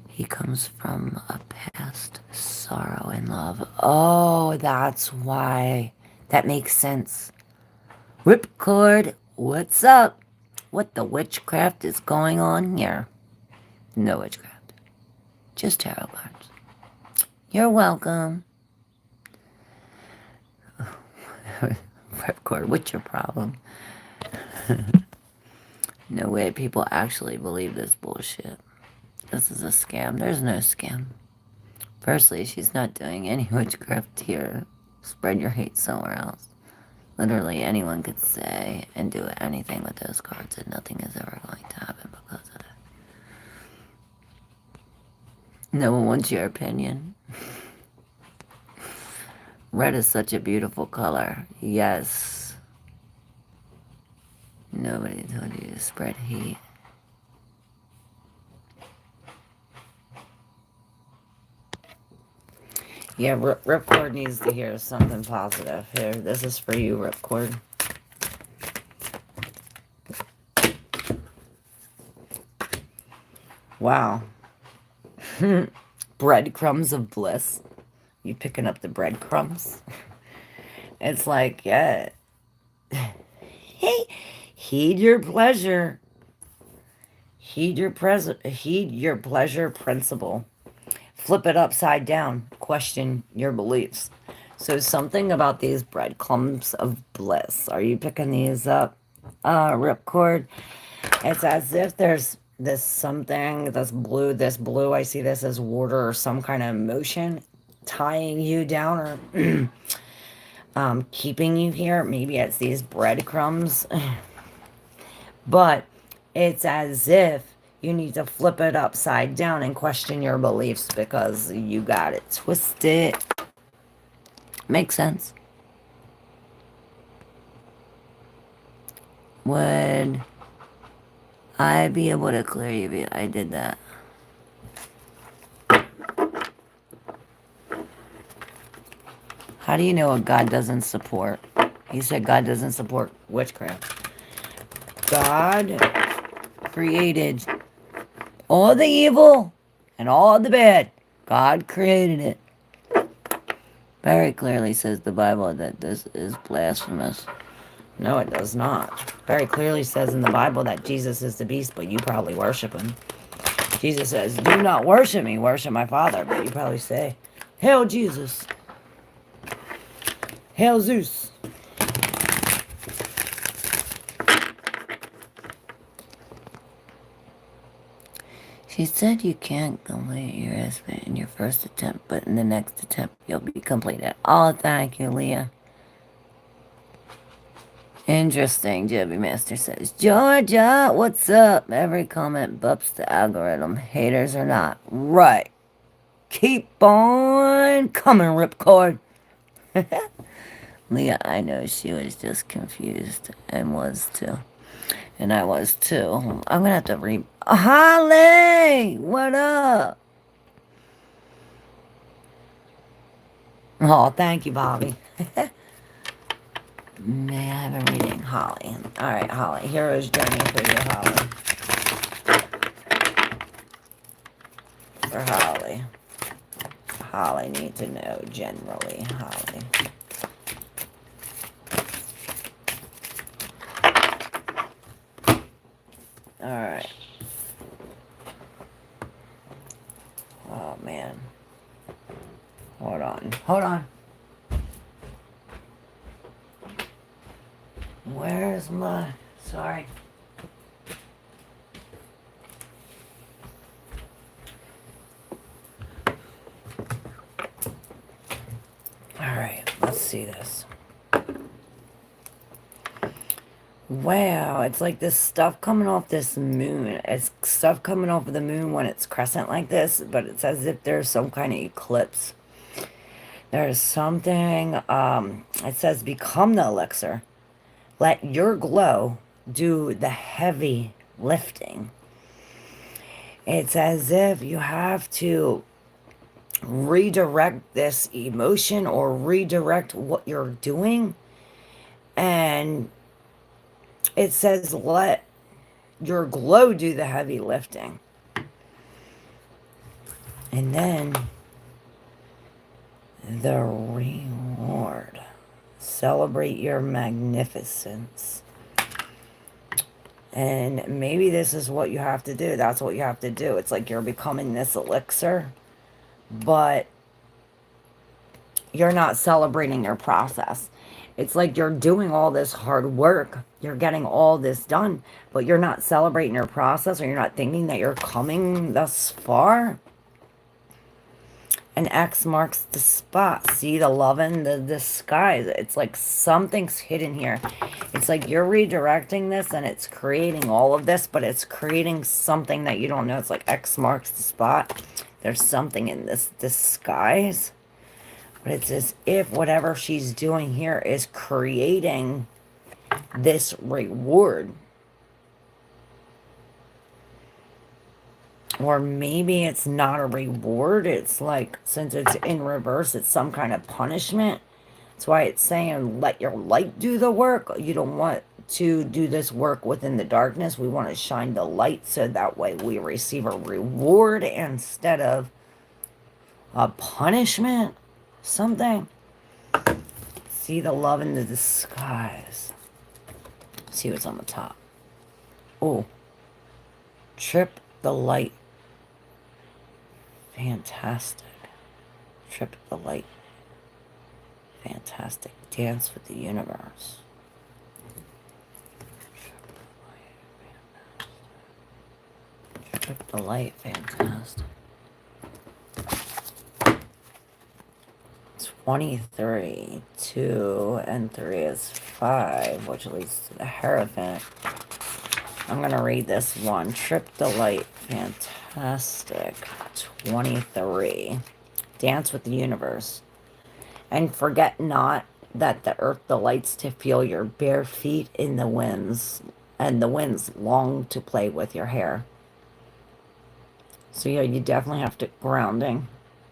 He comes from a past sorrow and love. Oh, that's why. That makes sense. Ripcord, what's up? What the witchcraft is going on here? No witchcraft. Just tarot cards. You're welcome. Ripcord, what's your problem? No way people actually believe this bullshit. This is a scam. There's no scam. Firstly, she's not doing any witchcraft here. Spread your hate somewhere else. Literally anyone could say and do anything with those cards and nothing is ever going to happen because of it. No one wants your opinion. Red is such a beautiful color. Yes. Nobody told you to spread hate. Yeah, Ripcord needs to hear something positive. Here, this is for you, Ripcord. Wow. Breadcrumbs of bliss. You picking up the breadcrumbs? It's like, yeah. Hey, heed your pleasure. Heed your pleasure principle. Flip it upside down. Question your beliefs. So something about these breadcrumbs of bliss. Are you picking these up, Ripcord? It's as if there's this something, this blue, I see this as water or some kind of emotion tying you down or keeping you here. Maybe it's these breadcrumbs. But it's as if you need to flip it upside down and question your beliefs because you got it twisted. Makes sense. Would I be able to clear you? I did that. How do you know what God doesn't support? He said God doesn't support witchcraft. God created all the evil and all the bad. God created it. Very clearly says the Bible that this is blasphemous. No, it does not. Very clearly says in the Bible that Jesus is the beast, but you probably worship him. Jesus says, do not worship me, worship my Father. But you probably say, Hail Jesus. Hail Zeus. She said you can't complete your estimate in your first attempt, but in the next attempt, you'll be completed. Oh, thank you, Leah. Interesting, Jebby Master says. Georgia, what's up? Every comment bups the algorithm. Haters or not. Right. Keep on coming, Ripcord. Leah, I know she was just confused and was too. And I was too. I'm gonna have to Holly! What up? Oh, thank you, Bobby. May I have a reading, Holly? Alright, Holly. Hero's journey for you, Holly. For Holly. Holly need to know generally, Holly. Alright. Oh, man. Hold on. Hold on. Where's my... Sorry. Alright, let's see this. Wow, it's like this stuff coming off this moon. It's stuff coming off of the moon when it's crescent like this, but it's as if there's some kind of eclipse. There's something, it says, become the elixir. Let your glow do the heavy lifting. It's as if you have to redirect this emotion or redirect what you're doing. And it says, let your glow do the heavy lifting. And then the reward. Celebrate your magnificence. And maybe this is what you have to do. That's what you have to do. It's like you're becoming this elixir, but you're not celebrating your process. It's like you're doing all this hard work. You're getting all this done, but you're not celebrating your process, or you're not thinking that you're coming thus far. And X marks the spot. See the love in the skies. It's like something's hidden here. It's like you're redirecting this and it's creating all of this, but it's creating something that you don't know. It's like X marks the spot. There's something in this disguise. But it's as if whatever she's doing here is creating this reward. Or maybe it's not a reward. It's like, since it's in reverse, it's some kind of punishment. That's why it's saying, let your light do the work. You don't want to do this work within the darkness. We want to shine the light so that way we receive a reward instead of a punishment. Something. See the love in the disguise. See what's on the top. Oh. Trip the light. Fantastic. Trip the light. Fantastic. Dance with the universe. Trip the light. Fantastic. 23. 2 and 3 is 5, which leads to the Hierophant. I'm going to read this one. Trip the light. Fantastic. 23. Dance with the universe. And forget not that the earth delights to feel your bare feet in the winds, and the winds long to play with your hair. So yeah, you definitely have to grounding.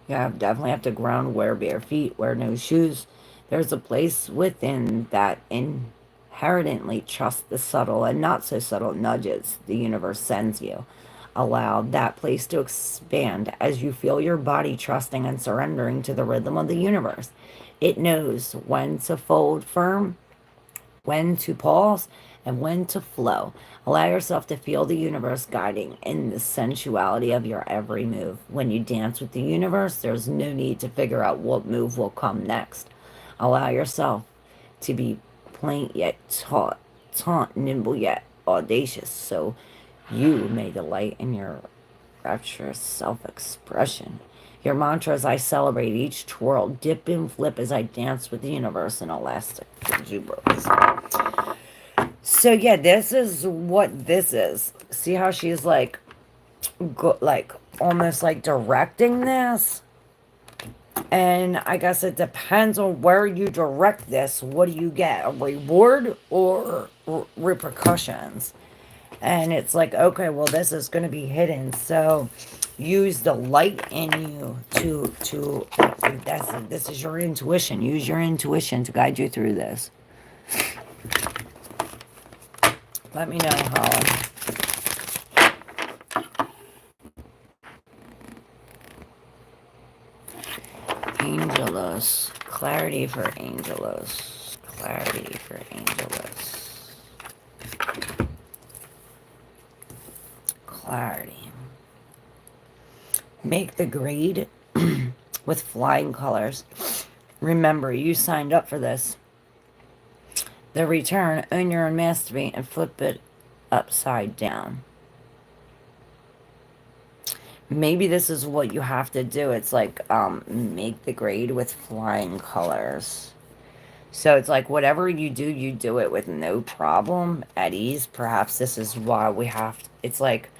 Yeah, definitely have to ground, wear bare feet, wear no shoes. There's a place within that inherently trust the subtle and not so subtle nudges the universe sends you. Allow that place to expand as you feel your body trusting and surrendering to the rhythm of the universe. It knows when to fold firm, when to pause, and when to flow. Allow yourself to feel the universe guiding in the sensuality of your every move. When you dance with the universe, there's no need to figure out what move will come next. Allow yourself to be plain yet taunt, nimble yet audacious, so you may delight in your rapturous self-expression. Your mantra as I celebrate each twirl, dip and flip as I dance with the universe in elastic exuberance. So yeah, this is what this is. See how she's like, almost like directing this? And I guess it depends on where you direct this. What do you get? A reward or repercussions? And it's like, okay, well, this is going to be hidden. So use the light in you this is your intuition. Use your intuition to guide you through this. Let me know how. Angelus. Clarity for Angelus. Clarity for Angelus. Clarity. Make the grade with flying colors. Remember, you signed up for this. The return, own your own mastery, and flip it upside down. Maybe this is what you have to do. It's like, make the grade with flying colors. So it's like, whatever you do it with no problem, at ease. Perhaps this is why we have to, it's like,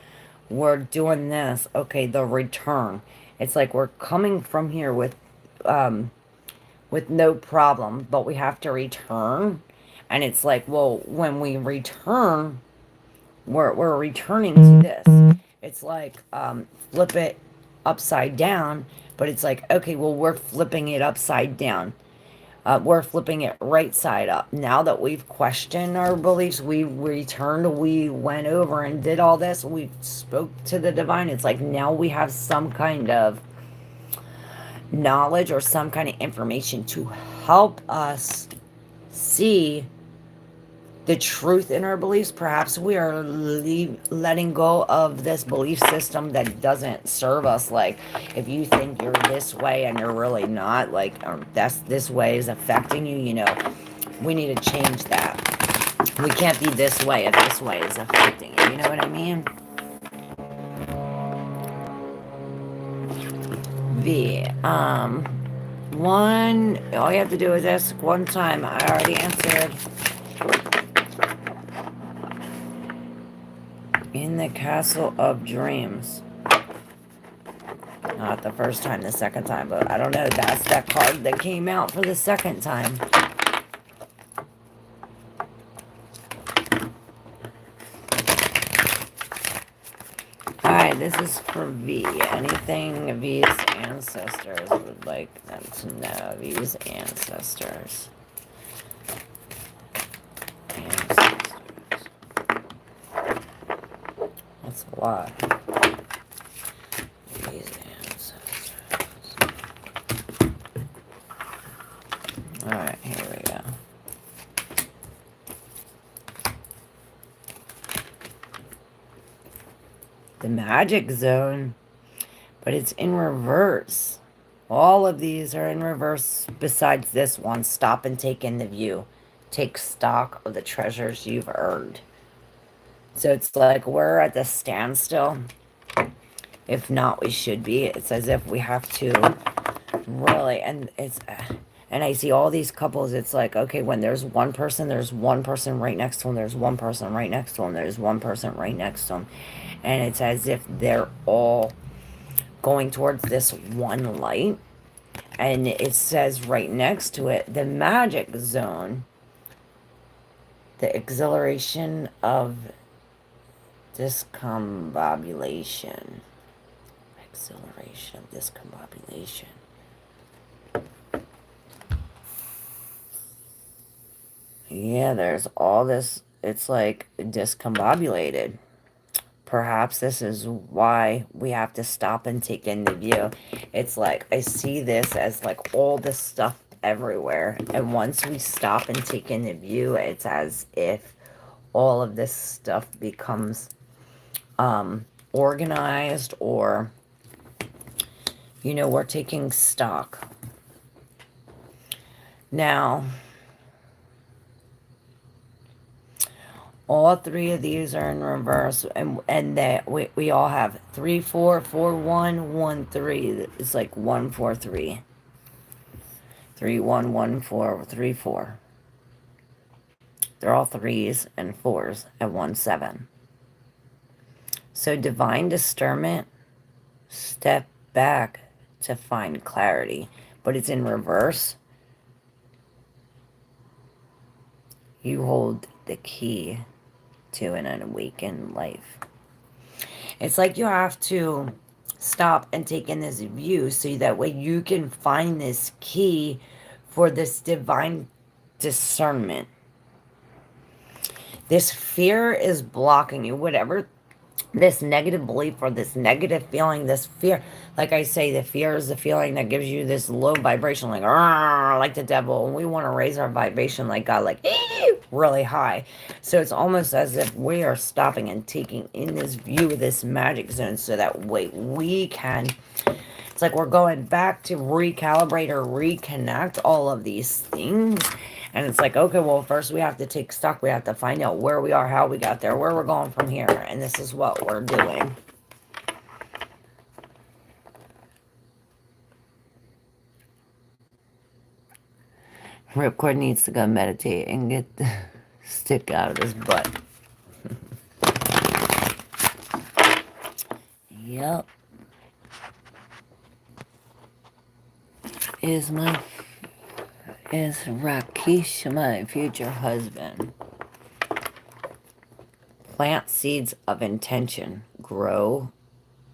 we're doing this. Okay, the return. It's like we're coming from here with no problem, but we have to return. And it's like, well, when we return, we're returning to this. It's like, flip it upside down, but it's like, okay, well, we're flipping it upside down. We're flipping it right side up. Now that we've questioned our beliefs, we returned, we went over and did all this, we spoke to the divine. It's like now we have some kind of knowledge or some kind of information to help us see the truth in our beliefs. Perhaps we are letting go of this belief system that doesn't serve us. Like, if you think you're this way and you're really not, like, this way is affecting you, you know, we need to change that. We can't be this way if this way is affecting you. You know what I mean? One, all you have to do is ask one time. I already answered. In the Castle of Dreams. Not the first time, the second time, but I don't know. That's that card that came out for the second time. Alright, This is for V. Anything V's ancestors would like them to know. V's ancestors. That's a lot. V's ancestors. Alright, here we go. The magic zone, but it's in reverse. All of these are in reverse besides this one. Stop and take in the view. Take stock of the treasures you've earned. So it's like we're at the standstill. If not, we should be. It's as if we have to really, and I see all these couples, it's like, okay, when there's one person right next to them, there's one person right next to them, there's one person right next to them. And it's as if they're all going towards this one light. And it says right next to it, the magic zone, the exhilaration of discombobulation. Exhilaration of discombobulation. Yeah, there's all this, it's like discombobulated. Perhaps this is why we have to stop and take in the view. It's like, I see this as like all this stuff everywhere. And once we stop and take in the view, it's as if all of this stuff becomes organized, or, you know, we're taking stock. Now, all three of these are in reverse, and that we all have 3 4 4 1 1 3. It's like 1 4 3 3 1 1 4 3 4. They're all 3s and 4s at 1 7. So divine discernment, step back to find clarity, but it's in reverse. You hold the key to an awakened life. It's like you have to stop and take in this view so that way you can find this key for this divine discernment. This fear is blocking you. Whatever this negative belief or this negative feeling, this fear, like I say, the fear is the feeling that gives you this low vibration, like the devil. And we want to raise our vibration like God, like really high. So it's almost as if we are stopping and taking in this view of this magic zone so that way we can, it's like we're going back to recalibrate or reconnect all of these things. And it's like, okay, well, first we have to take stock. We have to find out where we are, how we got there, where we're going from here. And this is what we're doing. Ripcord needs to go meditate and get the stick out of his butt. Yep. Is Rakesh my future husband? Plant seeds of intention. Grow,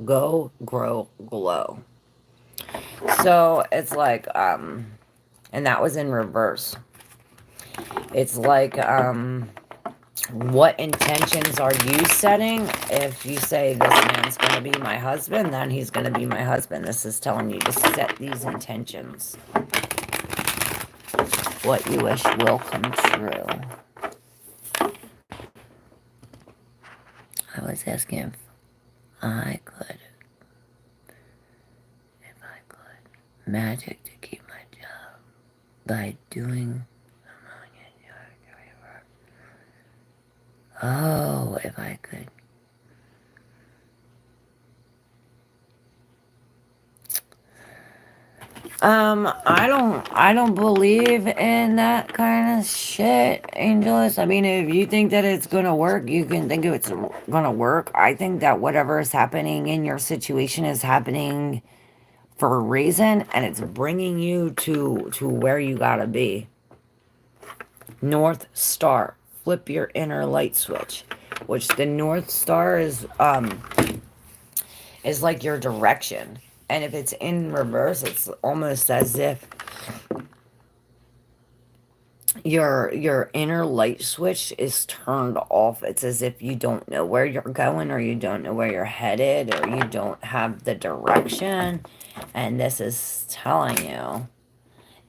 go, grow, glow. So it's like, and that was in reverse. It's like, what intentions are you setting? If you say this man's going to be my husband, then he's going to be my husband. This is telling you to set these intentions. What you wish will come true. I was asking if I could magic to keep my job by doing. Oh, if I could. I don't believe in that kind of shit, Angelus. I mean, if you think that it's gonna work, you can think it's gonna work. I think that whatever is happening in your situation is happening for a reason, and it's bringing you to where you gotta be. North Star. Flip your inner light switch. Which the North Star is, is like your direction. And if it's in reverse, it's almost as if your inner light switch is turned off. It's as if you don't know where you're going, or you don't know where you're headed, or you don't have the direction. And this is telling you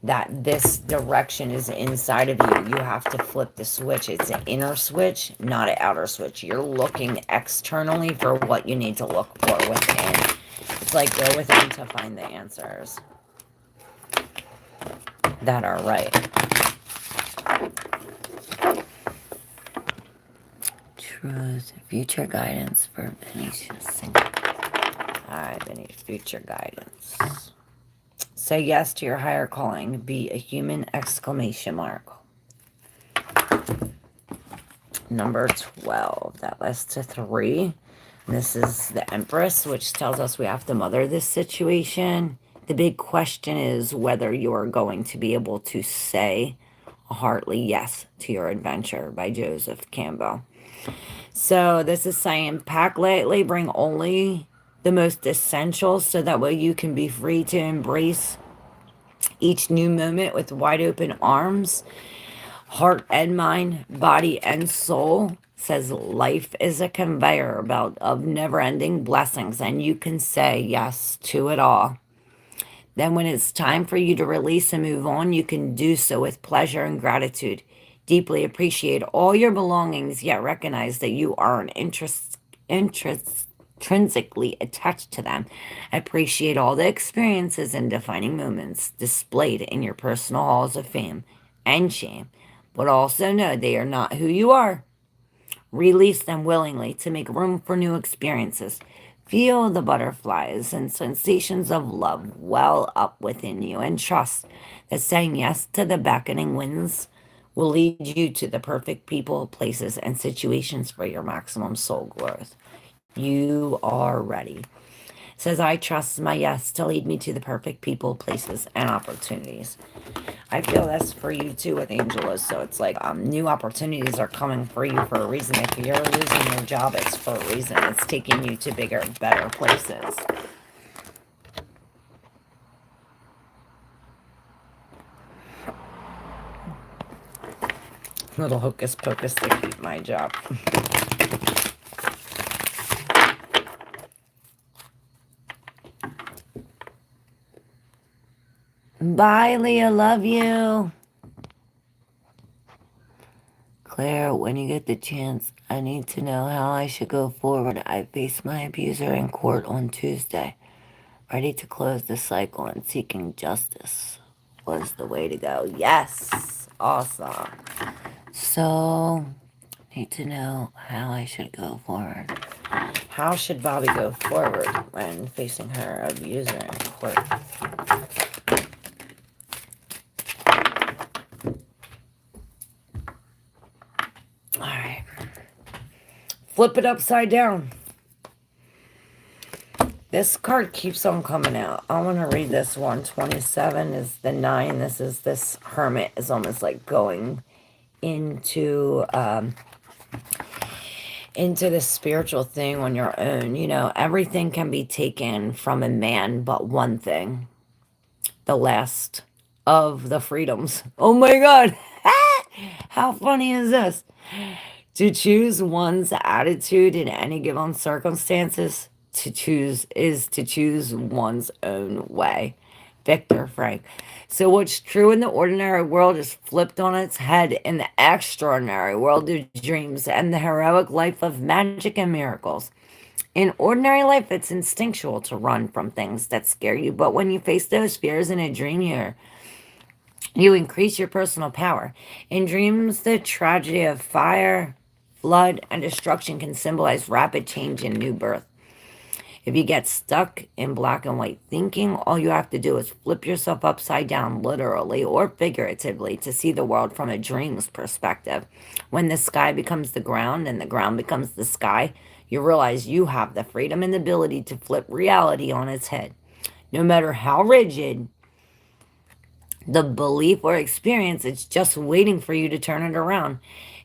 that this direction is inside of you. You have to flip the switch. It's an inner switch, not an outer switch. You're looking externally for what you need to look for within. It's like go within to find the answers that are right. Truth, future guidance for Venetia's. Alright, Vinny, future guidance. Say yes to your higher calling. Be a human! Exclamation mark. Number 12. That lists to 3. And this is the Empress, which tells us we have to mother this situation. The big question is whether you are going to be able to say a heartily yes to your adventure, by Joseph Campbell. So this is saying pack lightly, bring only the most essential, so that way you can be free to embrace each new moment with wide open arms, heart and mind, body and soul. Says life is a conveyor belt of never-ending blessings, and you can say yes to it all. Then when it's time for you to release and move on, you can do so with pleasure and gratitude. Deeply appreciate all your belongings, yet recognize that you are intrinsically attached to them. Appreciate all the experiences and defining moments displayed in your personal halls of fame and shame, but also know they are not who you are. Release them willingly to make room for new experiences. Feel the butterflies and sensations of love well up within you, and trust that saying yes to the beckoning winds will lead you to the perfect people, places, and situations for your maximum soul growth. You are ready. It says, I trust my yes to lead me to the perfect people, places, and opportunities. I feel that's for you too with Angelos. So it's like new opportunities are coming for you for a reason. If you're losing your job, it's for a reason. It's taking you to bigger, better places. Little hocus pocus to keep my job. Bye, Leah. Love you. Claire, when you get the chance, I need to know how I should go forward. I face my abuser in court on Tuesday. Ready to close the cycle, and seeking justice was the way to go. Yes. Awesome. So, need to know how I should go forward. How should Bobby go forward when facing her abuser in court? Alright. Flip it upside down. This card keeps on coming out. I want to read this one. 27 is the 9. This hermit is almost like going into the spiritual thing on your own. You know, everything can be taken from a man but one thing. The last of the freedoms. Oh my God. How funny is this? To choose one's attitude in any given circumstances to choose one's own way. Viktor Frank. So what's true in the ordinary world is flipped on its head in the extraordinary world of dreams and the heroic life of magic and miracles. In ordinary life, it's instinctual to run from things that scare you, but when you face those fears in a dream, you increase your personal power. In dreams, the tragedy of fire, flood, and destruction can symbolize rapid change and new birth. If you get stuck in black and white thinking, all you have to do is flip yourself upside down, literally or figuratively, to see the world from a dream's perspective. When the sky becomes the ground and the ground becomes the sky, you realize you have the freedom and the ability to flip reality on its head. No matter how rigid the belief or experience, it's just waiting for you to turn it around.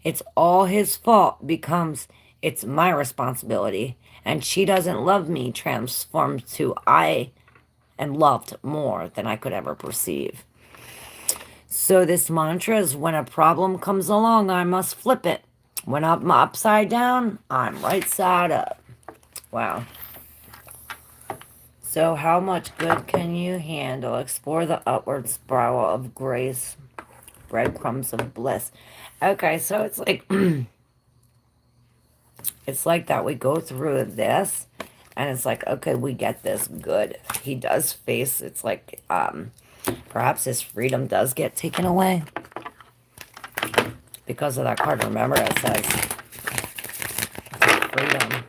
It's all his fault becomes It's my responsibility. And she doesn't love me transformed to I am loved more than I could ever perceive. So this mantra is when a problem comes along, I must flip it. When I'm upside down, I'm right side up. Wow. So how much good can you handle? Explore the upward spiral of grace. Breadcrumbs of bliss. Okay, so it's like it's like that. We go through this and it's like, okay, we get this. Good. He does face, it's like perhaps his freedom does get taken away because of that card. Remember, it says freedom.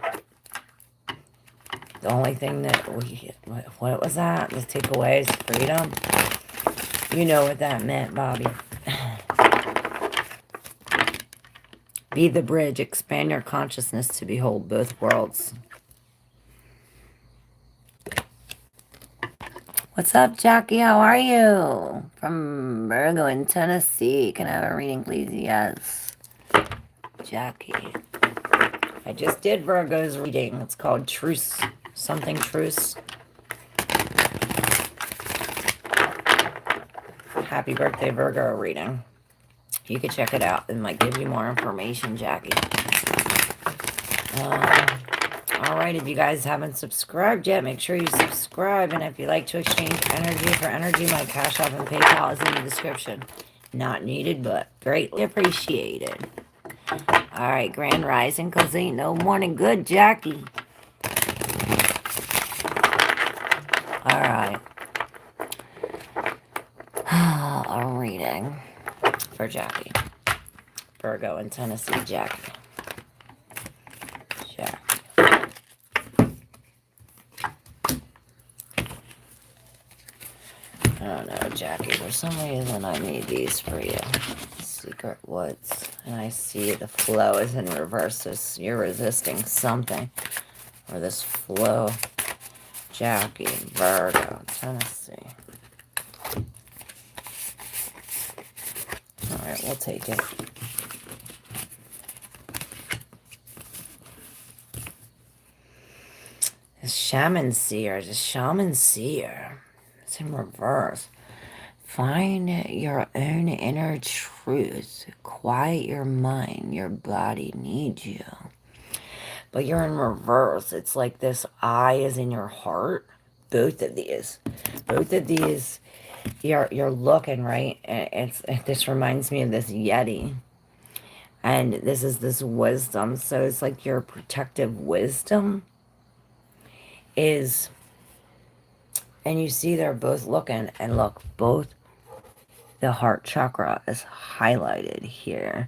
The only thing that what was that? The takeaway is freedom. You know what that meant, Bobby. Be the bridge. Expand your consciousness to behold both worlds. What's up, Jackie? How are you? From Virgo in Tennessee. Can I have a reading, please? Yes. Jackie. I just did Virgo's reading. It's called Truce. Something Truce. Happy birthday, Virgo reading. You can check it out. It might give you more information, Jackie. Alright, if you guys haven't subscribed yet, make sure you subscribe. And if you like to exchange energy for energy, my Cash App and PayPal is in the description. Not needed, but greatly appreciated. Alright, Grand Rising, cause ain't no morning good, Jackie. Alright. A reading for Jackie. Virgo in Tennessee, Jackie. I don't know, Jackie. For some reason, I made these for you. Secret Woods. And I see the flow is in reverse. You're resisting something. Or this flow. Jackie, Virgo, Tennessee. Alright, we'll take it. The Shaman Seer. The Shaman Seer. It's in reverse. Find your own inner truth. Quiet your mind. Your body needs you. But you're in reverse. It's like this eye is in your heart. Both of these. Both of these, you're looking, right? And this reminds me of this Yeti. And this is this wisdom. So it's like your protective wisdom is... And you see they're both looking, and look, both the heart chakra is highlighted here.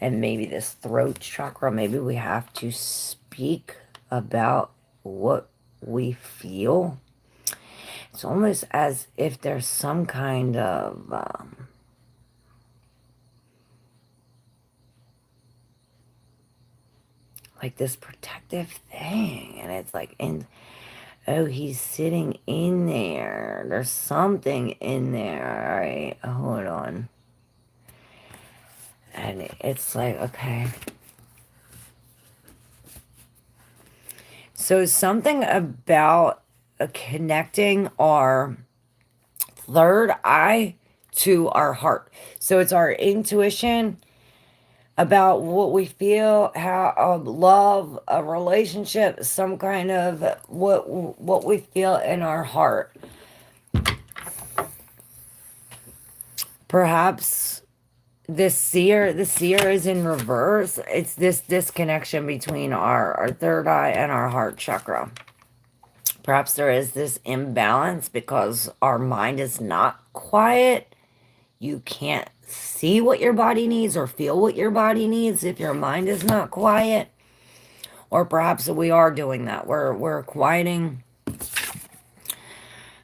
And maybe this throat chakra, maybe we have to speak about what we feel. It's almost as if there's some kind of like this protective thing. And it's like, oh, he's sitting in there. There's something in there. All right, hold on. And it's like, okay. So something about connecting our third eye to our heart. So it's our intuition about what we feel, how love, a relationship, some kind of what we feel in our heart. Perhaps the seer is in reverse. It's this disconnection between our third eye and our heart chakra. Perhaps there is this imbalance because our mind is not quiet. You can't see what your body needs or feel what your body needs if your mind is not quiet. Or perhaps we are doing that. We're quieting.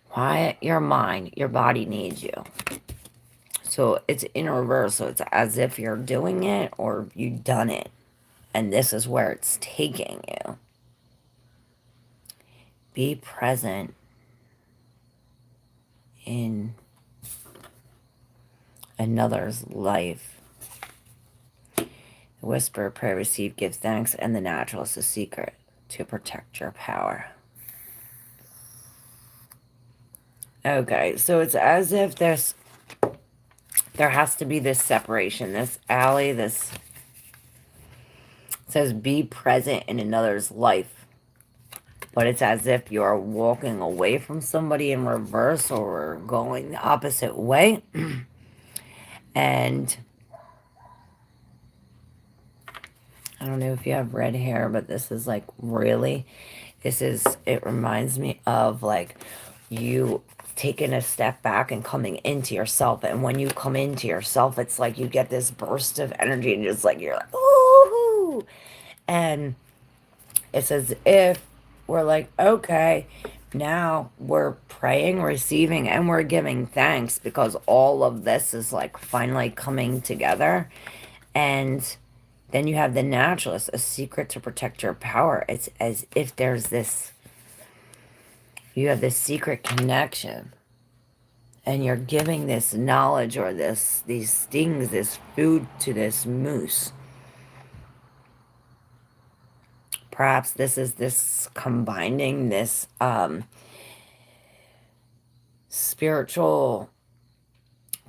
Quiet your mind. Your body needs you. So it's in reverse. So it's as if you're doing it or you've done it. And this is where it's taking you. Be present in another's life. Whisper, pray, receive, give thanks, and the natural is the secret to protect your power. Okay, so it's as if there has to be this separation, this alley, this says be present in another's life. But it's as if you're walking away from somebody in reverse or going the opposite way. And I don't know if you have red hair, but this is like really, it reminds me of like you taking a step back and coming into yourself. And when you come into yourself, it's like you get this burst of energy and just like, you're like, ooh. And it's as if we're like, okay, now we're praying, receiving, and we're giving thanks because all of this is like finally coming together. And then you have the naturalist, a secret to protect your power. It's as if there's this, you have this secret connection and you're giving this knowledge or these things, this food to this moose. Perhaps this is this combining this spiritual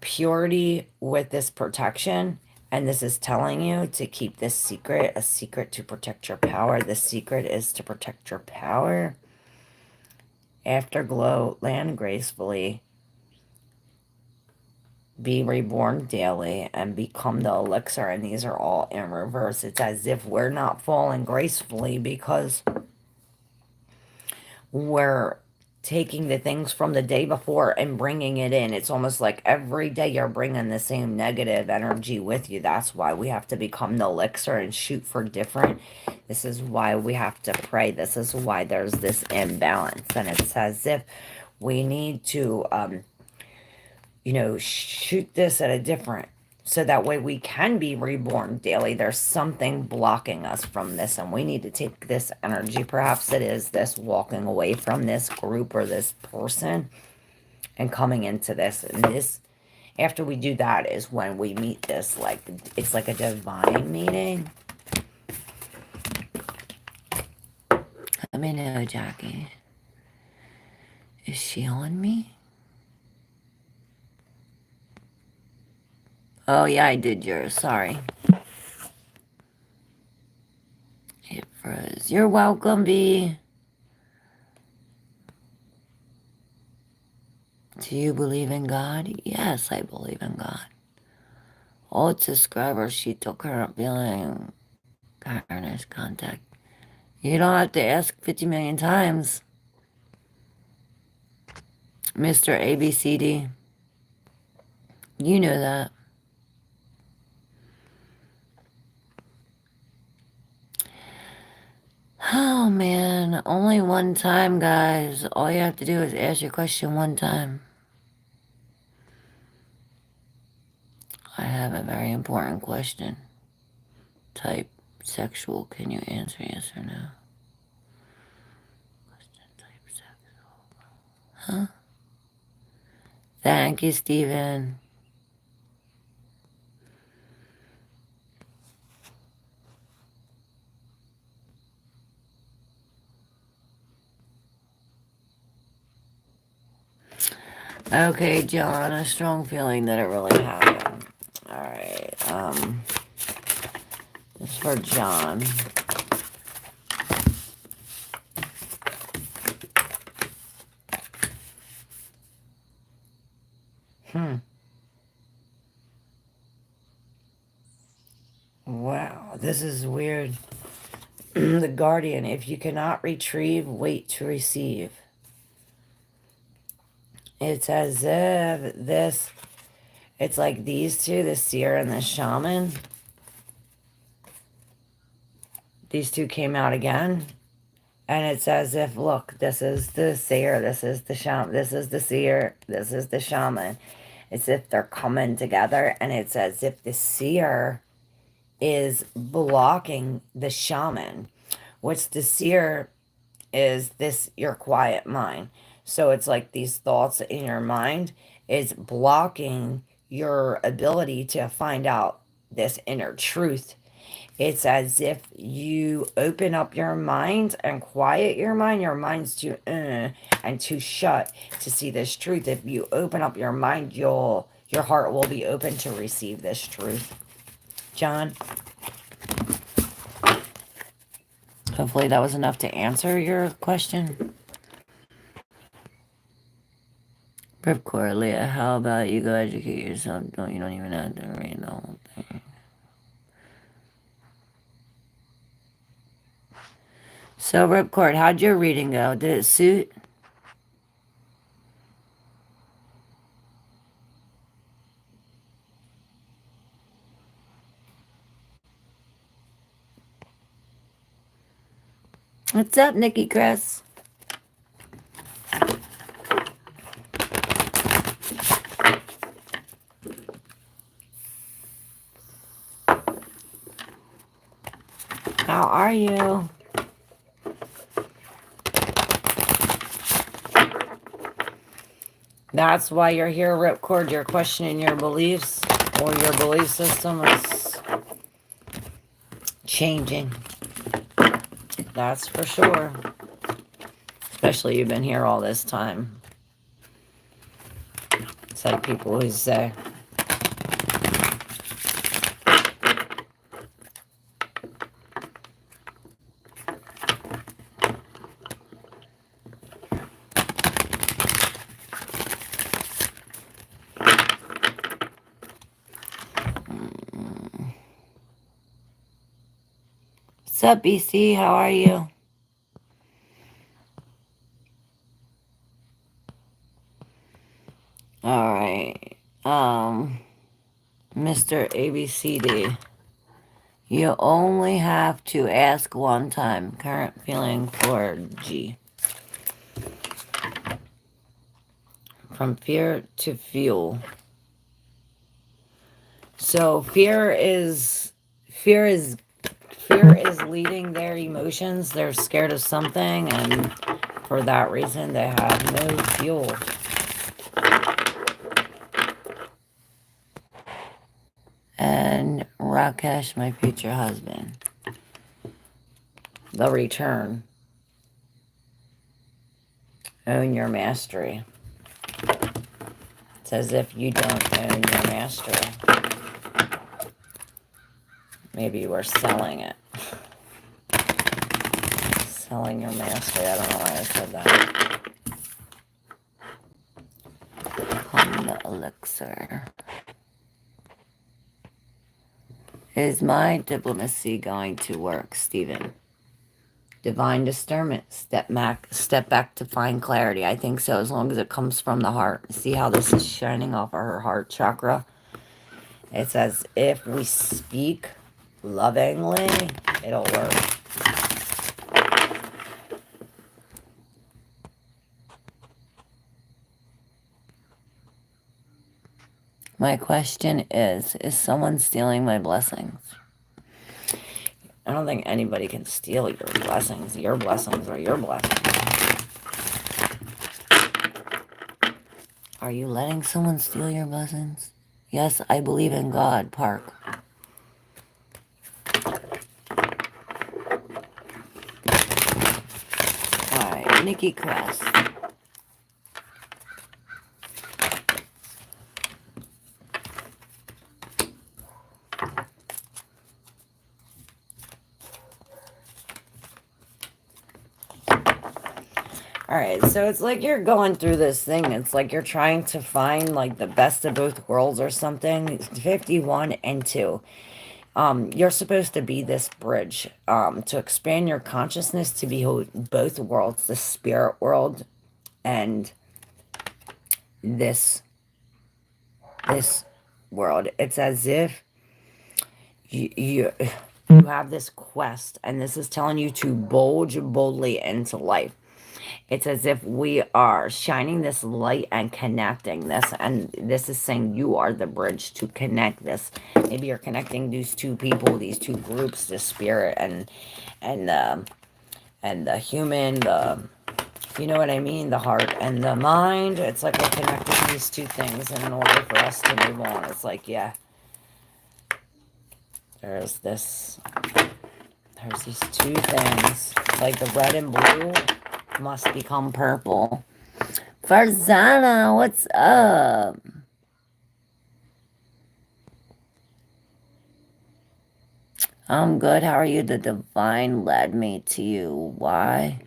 purity with this protection. And this is telling you to keep this secret, a secret to protect your power. The secret is to protect your power. Afterglow, land gracefully, be reborn daily, and become the elixir. And these are all in reverse. It's as if we're not falling gracefully because we're taking the things from the day before and bringing it in. It's almost like every day you're bringing the same negative energy with you. That's why we have to become the elixir and shoot for different. This is why we have to pray. This is why there's this imbalance. And it's as if we need to, shoot this at a different, so that way we can be reborn daily. There's something blocking us from this, and we need to take this energy. Perhaps it is this walking away from this group or this person and coming into this. And this, after we do that, is when we meet this, like, it's like a divine meeting. Let me know, Jackie. Is she on me? Oh, yeah, I did yours. Sorry. It froze. You're welcome, B. Do you believe in God? Yes, I believe in God. All subscribers, she took her feeling kindness contact. You don't have to ask 50 million times. Mr. ABCD. You know that. Oh, man. Only one time, guys. All you have to do is ask your question one time. I have a very important question. Type sexual. Can you answer yes or no? Question type sexual. Huh? Thank you, Steven. Okay, John, a strong feeling that it really happened. Alright, this is for John. Wow, this is weird. The Guardian, if you cannot retrieve, wait to receive. It's as if this, it's like these two, the seer and the shaman. These two came out again. And it's as if, look, this is the seer, this is the shaman, this is the seer, this is the shaman. It's if they're coming together, and it's as if the seer is blocking the shaman, which the seer is this, your quiet mind. So it's like these thoughts in your mind is blocking your ability to find out this inner truth. It's as if you open up your mind and quiet your mind. Your mind's too and too shut to see this truth. If you open up your mind, your heart will be open to receive this truth. John, hopefully that was enough to answer your question. Ripcord, Leah, how about you go educate yourself? You don't even have to read the whole thing. So, Ripcord, how'd your reading go? Did it suit? What's up, Nikki Chris? How are you? That's why you're here, Ripcord. You're questioning your beliefs, or your belief system is changing. That's for sure. Especially you've been here all this time. It's like people always say. What's up, BC? How are you? All right. Mr. ABCD. You only have to ask one time. Current feeling for G. From fear to fuel. So fear is leading their emotions. They're scared of something, and for that reason they have no fuel. And Rakesh, my future husband. The return. Own your mastery. It's as if you don't own your mastery. Maybe you are selling it. Selling your mastery. I don't know why I said that. On the elixir. Is my diplomacy going to work, Stephen? Divine discernment. Step back to find clarity. I think so, as long as it comes from the heart. See how this is shining off of her heart chakra? It's as if we speak lovingly, it'll work. My question is someone stealing my blessings? I don't think anybody can steal your blessings. Your blessings are your blessings. Are you letting someone steal your blessings? Yes, I believe in God, Park. Alright, Nikki Crest. Alright, so it's like you're going through this thing. It's like you're trying to find like the best of both worlds or something. 51 and 2. You're supposed to be this bridge to expand your consciousness to behold both worlds, the spirit world and this world. It's as if you have this quest, and this is telling you to bulge boldly into life. It's as if we are shining this light and connecting this. And this is saying you are the bridge to connect this. Maybe you're connecting these two people, these two groups, the spirit and the human, you know what I mean? The heart and the mind. It's like we're connecting these two things. And in order for us to move on, it's like, yeah. There's this, there's these two things. It's like the red and blue must become purple. Farzana, what's up? I'm good. How are you? The divine led me to you. Why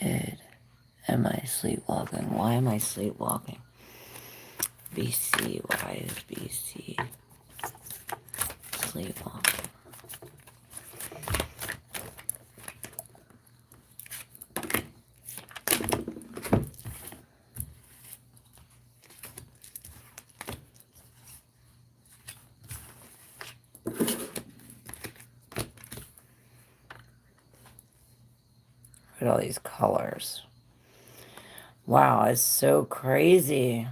am I sleepwalking? Why am I sleepwalking? BC, why is BC sleepwalking? Look at all these colors. Wow, it's so crazy.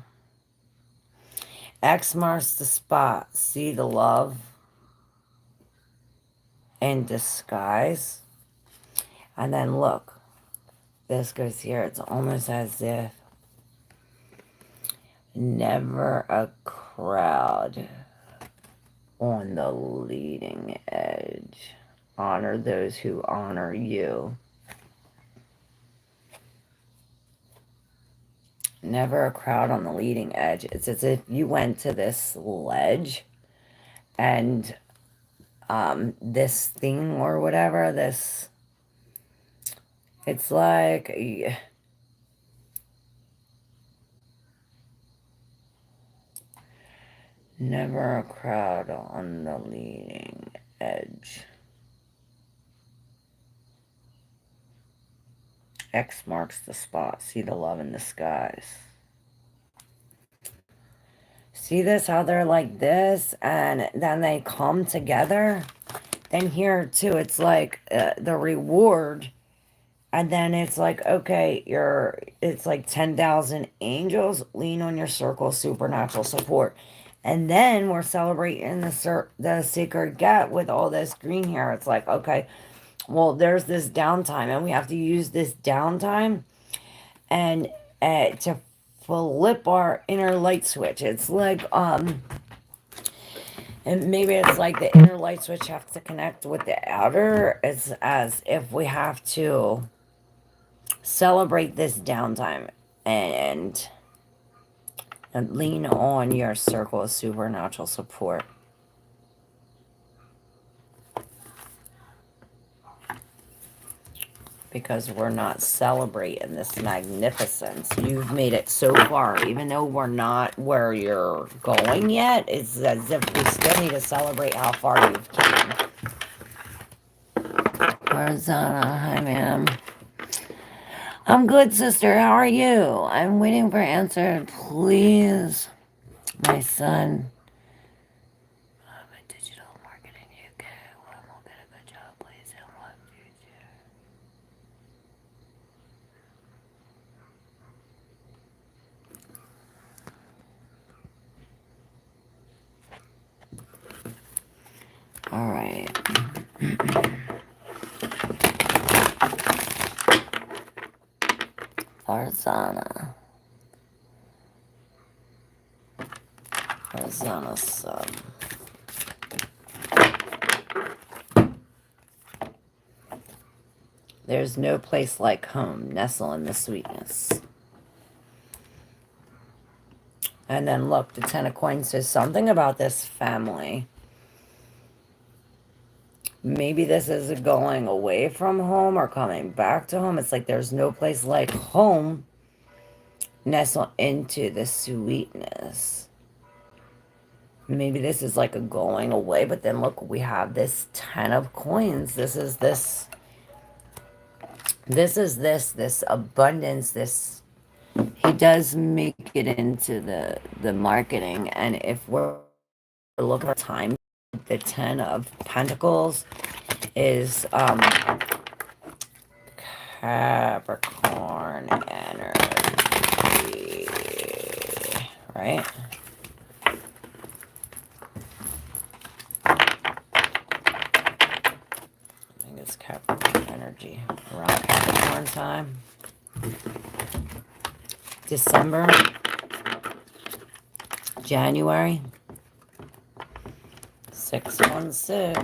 X marks the spot. See the love in disguise. And then look, this goes here. It's almost as if never a crowd on the leading edge. Honor those who honor you. Never a crowd on the leading edge. It's as if you went to this ledge and this thing or whatever, this, it's like, never a crowd on the leading edge. X marks the spot. See the love in the skies. See this, how they're like this, and then they come together? Then here, too, it's like the reward. And then it's like, okay, it's like 10,000 angels. Lean on your circle of supernatural support. And then we're celebrating the sacred get with all this green here. It's like, okay, well, there's this downtime, and we have to use this downtime and to flip our inner light switch. It's like, and maybe it's like the inner light switch has to connect with the outer. It's as if we have to celebrate this downtime and lean on your circle of supernatural support. Because we're not celebrating this magnificence. You've made it so far, even though we're not where you're going yet. It's as if we still need to celebrate how far you've come. Farzana, hi ma'am. I'm good, sister. How are you? I'm waiting for answer. Please, my son. My digital marketing UK. When will get a good job, please? In what future? All right. Farzana. Farzana sub. There's no place like home. Nestle in the sweetness. And then look, the Ten of Coins says something about this family. Maybe this is going away from home or coming back to home. It's like there's no place like home. Nestle into the sweetness. Maybe this is like a going away, but then look, we have this 10 of coins. This abundance, this, he does make it into the marketing. And if we're looking at time, the 10 of Pentacles is Capricorn energy, right? I think it's Capricorn energy around Capricorn time. December, January. 616.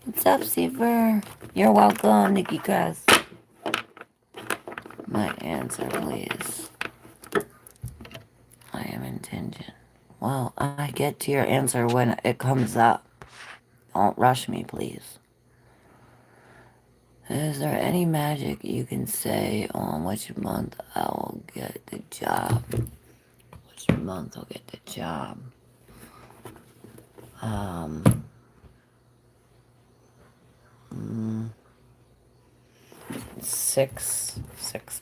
What's up, Seaver? You're welcome, Nikki Crest. My answer, please. I am intention. Well, I get to your answer when it comes up. Don't rush me, please. Is there any magic you can say on which month I will get the job? Which month I'll get the job? 6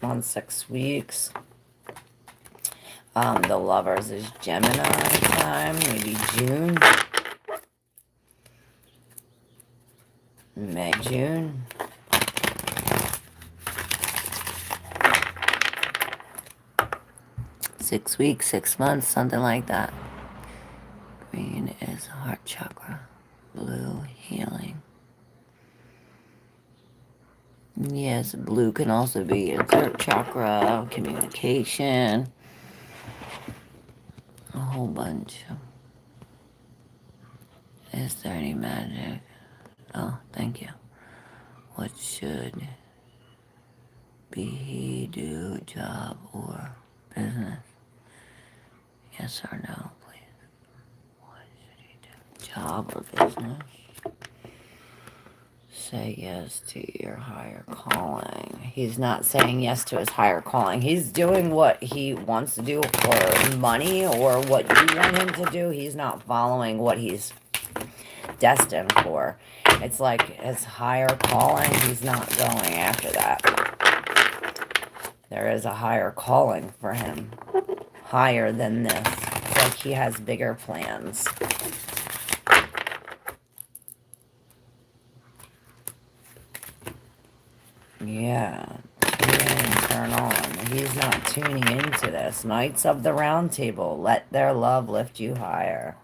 months, 6 weeks. The Lovers is Gemini time, maybe June. May, June. Six weeks, 6 months, something like that. Green is heart chakra. Blue, healing. Yes, blue can also be a throat chakra, communication. A whole bunch. Is there any magic? Oh, thank you. What should be he do, job or business? Yes or no, please. What should he do? Job or business? Say yes to your higher calling. He's not saying yes to his higher calling. He's doing what he wants to do for money or what you want him to do. He's not following what he's destined for. It's like his higher calling, he's not going after that. There is a higher calling for him. Higher than this. It's like he has bigger plans. Yeah. Tune in, turn on. He's not tuning into this. Knights of the Round Table. Let their love lift you higher.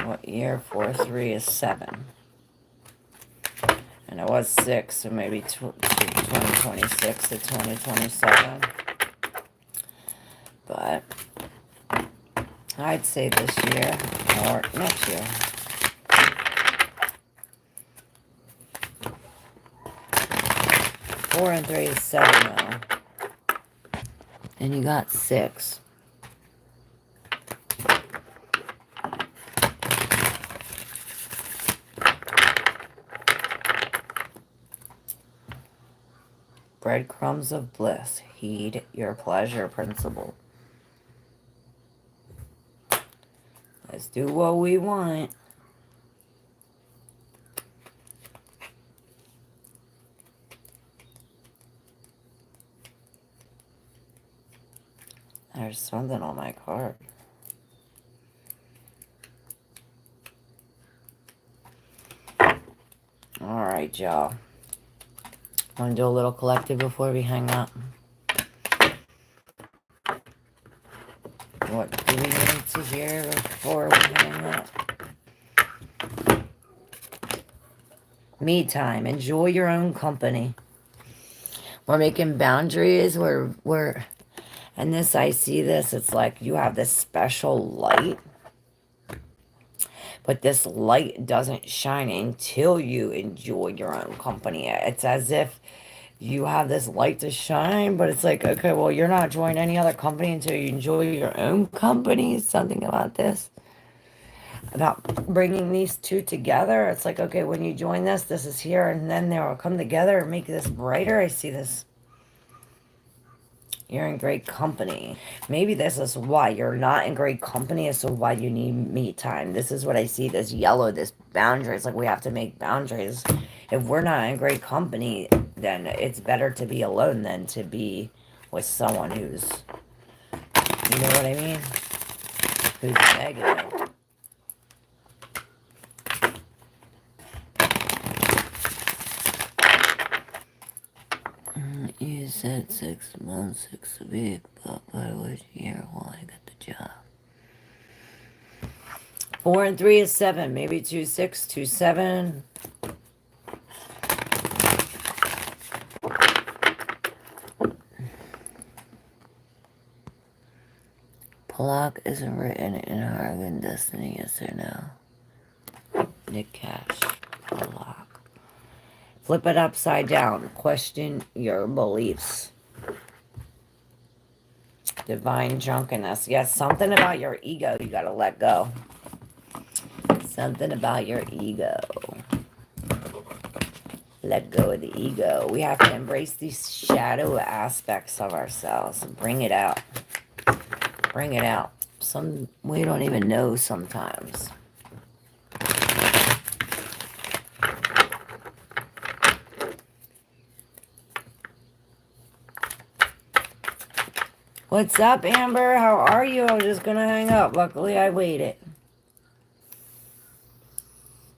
What year? 4-3 is 7. And it was 6, so maybe 2026 to 2027. But I'd say this year or next year. Four and 3 is 7 though. And you got 6. Breadcrumbs of bliss. Heed your pleasure principle. Let's do what we want. There's something on my card. Alright, y'all. Want to do a little collective before we hang up? What do we need to hear before we hang up? Me time. Enjoy your own company. We're making boundaries. And this, I see this, it's like you have this special light. But this light doesn't shine until you enjoy your own company. It's as if you have this light to shine, but it's like, okay, well, you're not joining any other company until you enjoy your own company. Something about this. About bringing these two together. It's like, okay, when you join this, this is here, and then they'll come together and make this brighter. I see this. You're in great company. Maybe this is why you're not in great company, as to why you need me time. This is what I see, this yellow, this boundary. It's like we have to make boundaries. If we're not in great company, then it's better to be alone than to be with someone who's, you know what I mean? Who's negative. said 6 months, 6 a week, but by which year will I get the job? 4 and 3 is 7. Maybe 2, 6, 2, 7. Pollock isn't written in Hargan Destiny, yes or no? Nick Cash. Pollock. Flip it upside down. Question your beliefs. Divine drunkenness. Yes, something about your ego you gotta let go. Something about your ego. Let go of the ego. We have to embrace these shadow aspects of ourselves. Bring it out. Bring it out. We don't even know sometimes. What's up, Amber? How are you? I was just gonna hang up. Luckily, I waited.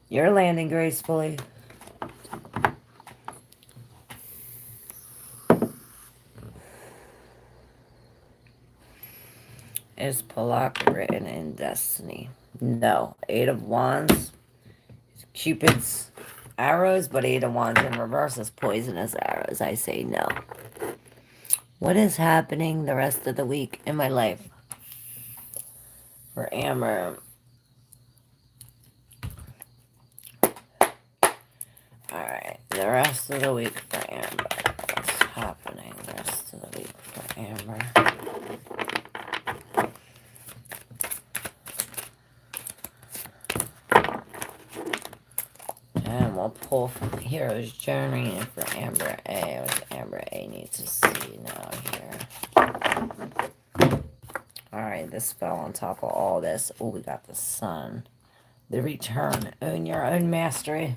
You're landing gracefully. Is Pollock written in Destiny? No. 8 of Wands. Cupid's arrows, but 8 of Wands in reverse is poisonous arrows. I say no. What is happening the rest of the week in my life? For Amber. Alright. The rest of the week for Amber. What's happening the rest of the week for Amber? And we'll pull from Hero's Journey for Amber A. What Amber A needs to see now here. Alright, this fell on top of all this. Oh, we got the Sun. The Return. Own your own mastery.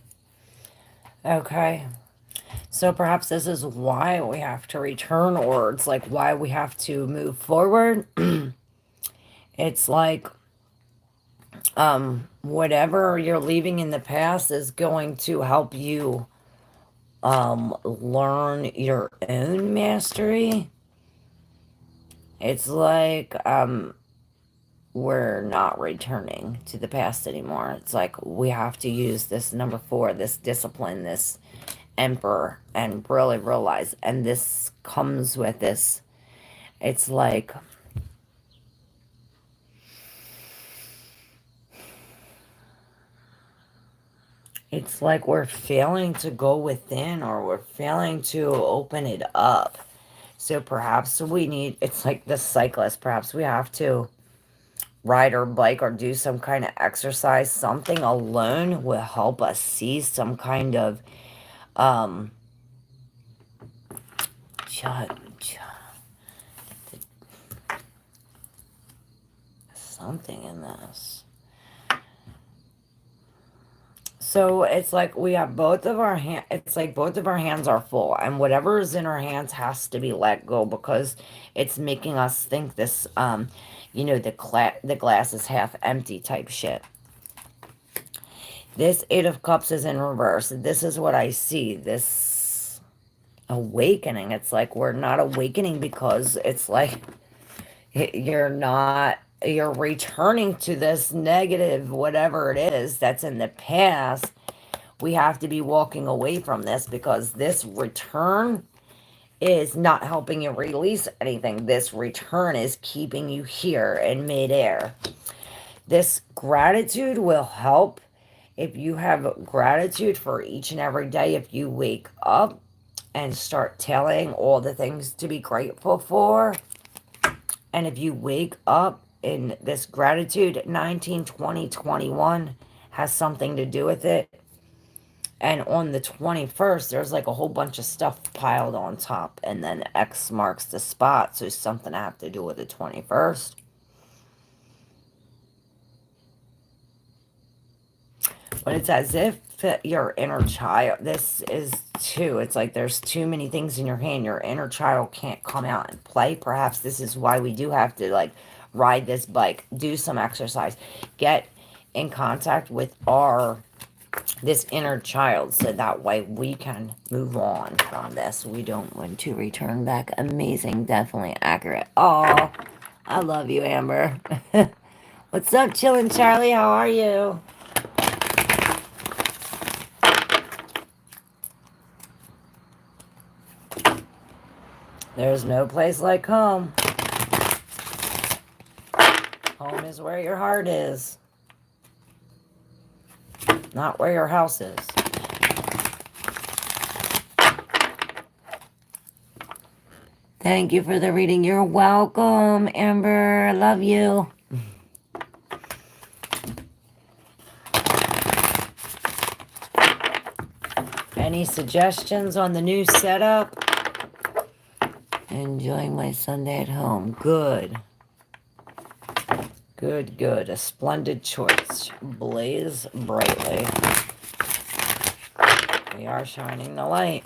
Okay. So perhaps this is why we have to return, or it's like why we have to move forward. It's like whatever you're leaving in the past is going to help you learn your own mastery. It's like we're not returning to the past anymore. It's like we have to use this number 4, this discipline, this Emperor, and really realize, and this comes with this. It's like we're failing to go within, or we're failing to open it up. So perhaps we need, it's like the cyclist, perhaps we have to ride or bike or do some kind of exercise. Something alone will help us see some kind of something in this. So it's like we have both of our hands, it's like both of our hands are full, and whatever is in our hands has to be let go, because it's making us think this, you know, the glass is half empty type shit. This 8 of Cups is in reverse. This is what I see, this awakening. It's like we're not awakening because it's like you're returning to this negative, whatever it is that's in the past. We have to be walking away from this, because this return is not helping you release anything. This return is keeping you here in midair. This gratitude will help. If you have gratitude for each and every day, if you wake up and start telling all the things to be grateful for, and if you wake up in this gratitude, 19, 20, 21 has something to do with it. And on the 21st, there's like a whole bunch of stuff piled on top. And then X marks the spot. So something have to do with the 21st. But it's as if your inner child, this is too, it's like there's too many things in your hand. Your inner child can't come out and play. Perhaps this is why we do have to like ride this bike, do some exercise, get in contact with our this inner child, so that way we can move on from this. We don't want to return back. Amazing, definitely accurate. Oh, I love you, Amber. What's up, Chillin' Charlie? How are you? There's no place like home. Home is where your heart is, not where your house is. Thank you for the reading. You're welcome, Amber. Love you. Any suggestions on the new setup? Enjoying my Sunday at home. Good. Good, good. A splendid choice. Blaze brightly. We are shining the light.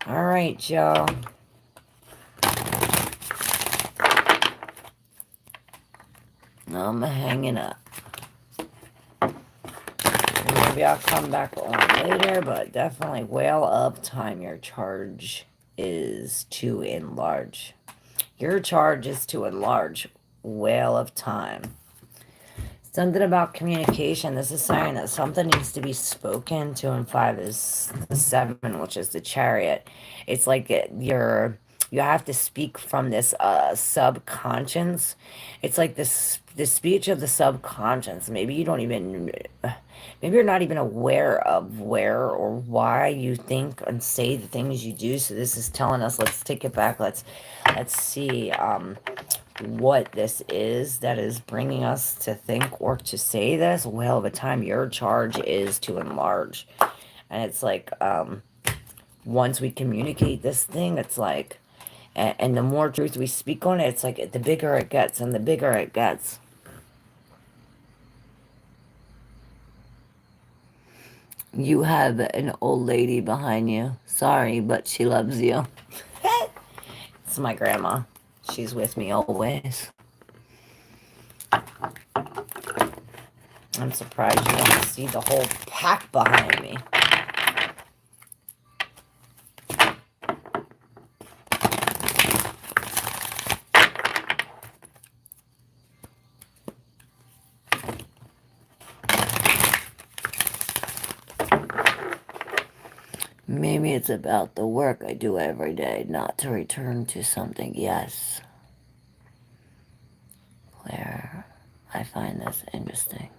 All right, y'all. I'm hanging up. Maybe I'll come back on later, but definitely whale of time. Your charge is to enlarge. Your charge is to enlarge. Whale of time. Something about communication. This is saying that something needs to be spoken to, and 5 is the 7, which is the chariot. It's like you have to speak from this subconscious. It's like the speech of the subconscious. Maybe you don't even, maybe you're not even aware of where or why you think and say the things you do. So this is telling us, let's take it back. Let's see what this is that is bringing us to think or to say this. Well, the time your charge is to enlarge. And it's like, once we communicate this thing, it's like, and the more truth we speak on it, it's like the bigger it gets and the bigger it gets. You have an old lady behind you. Sorry, but she loves you. It's my grandma. She's with me always. I'm surprised you don't see the whole pack behind me. Maybe it's about the work I do every day, not to return to something. Yes. Claire, I find this interesting.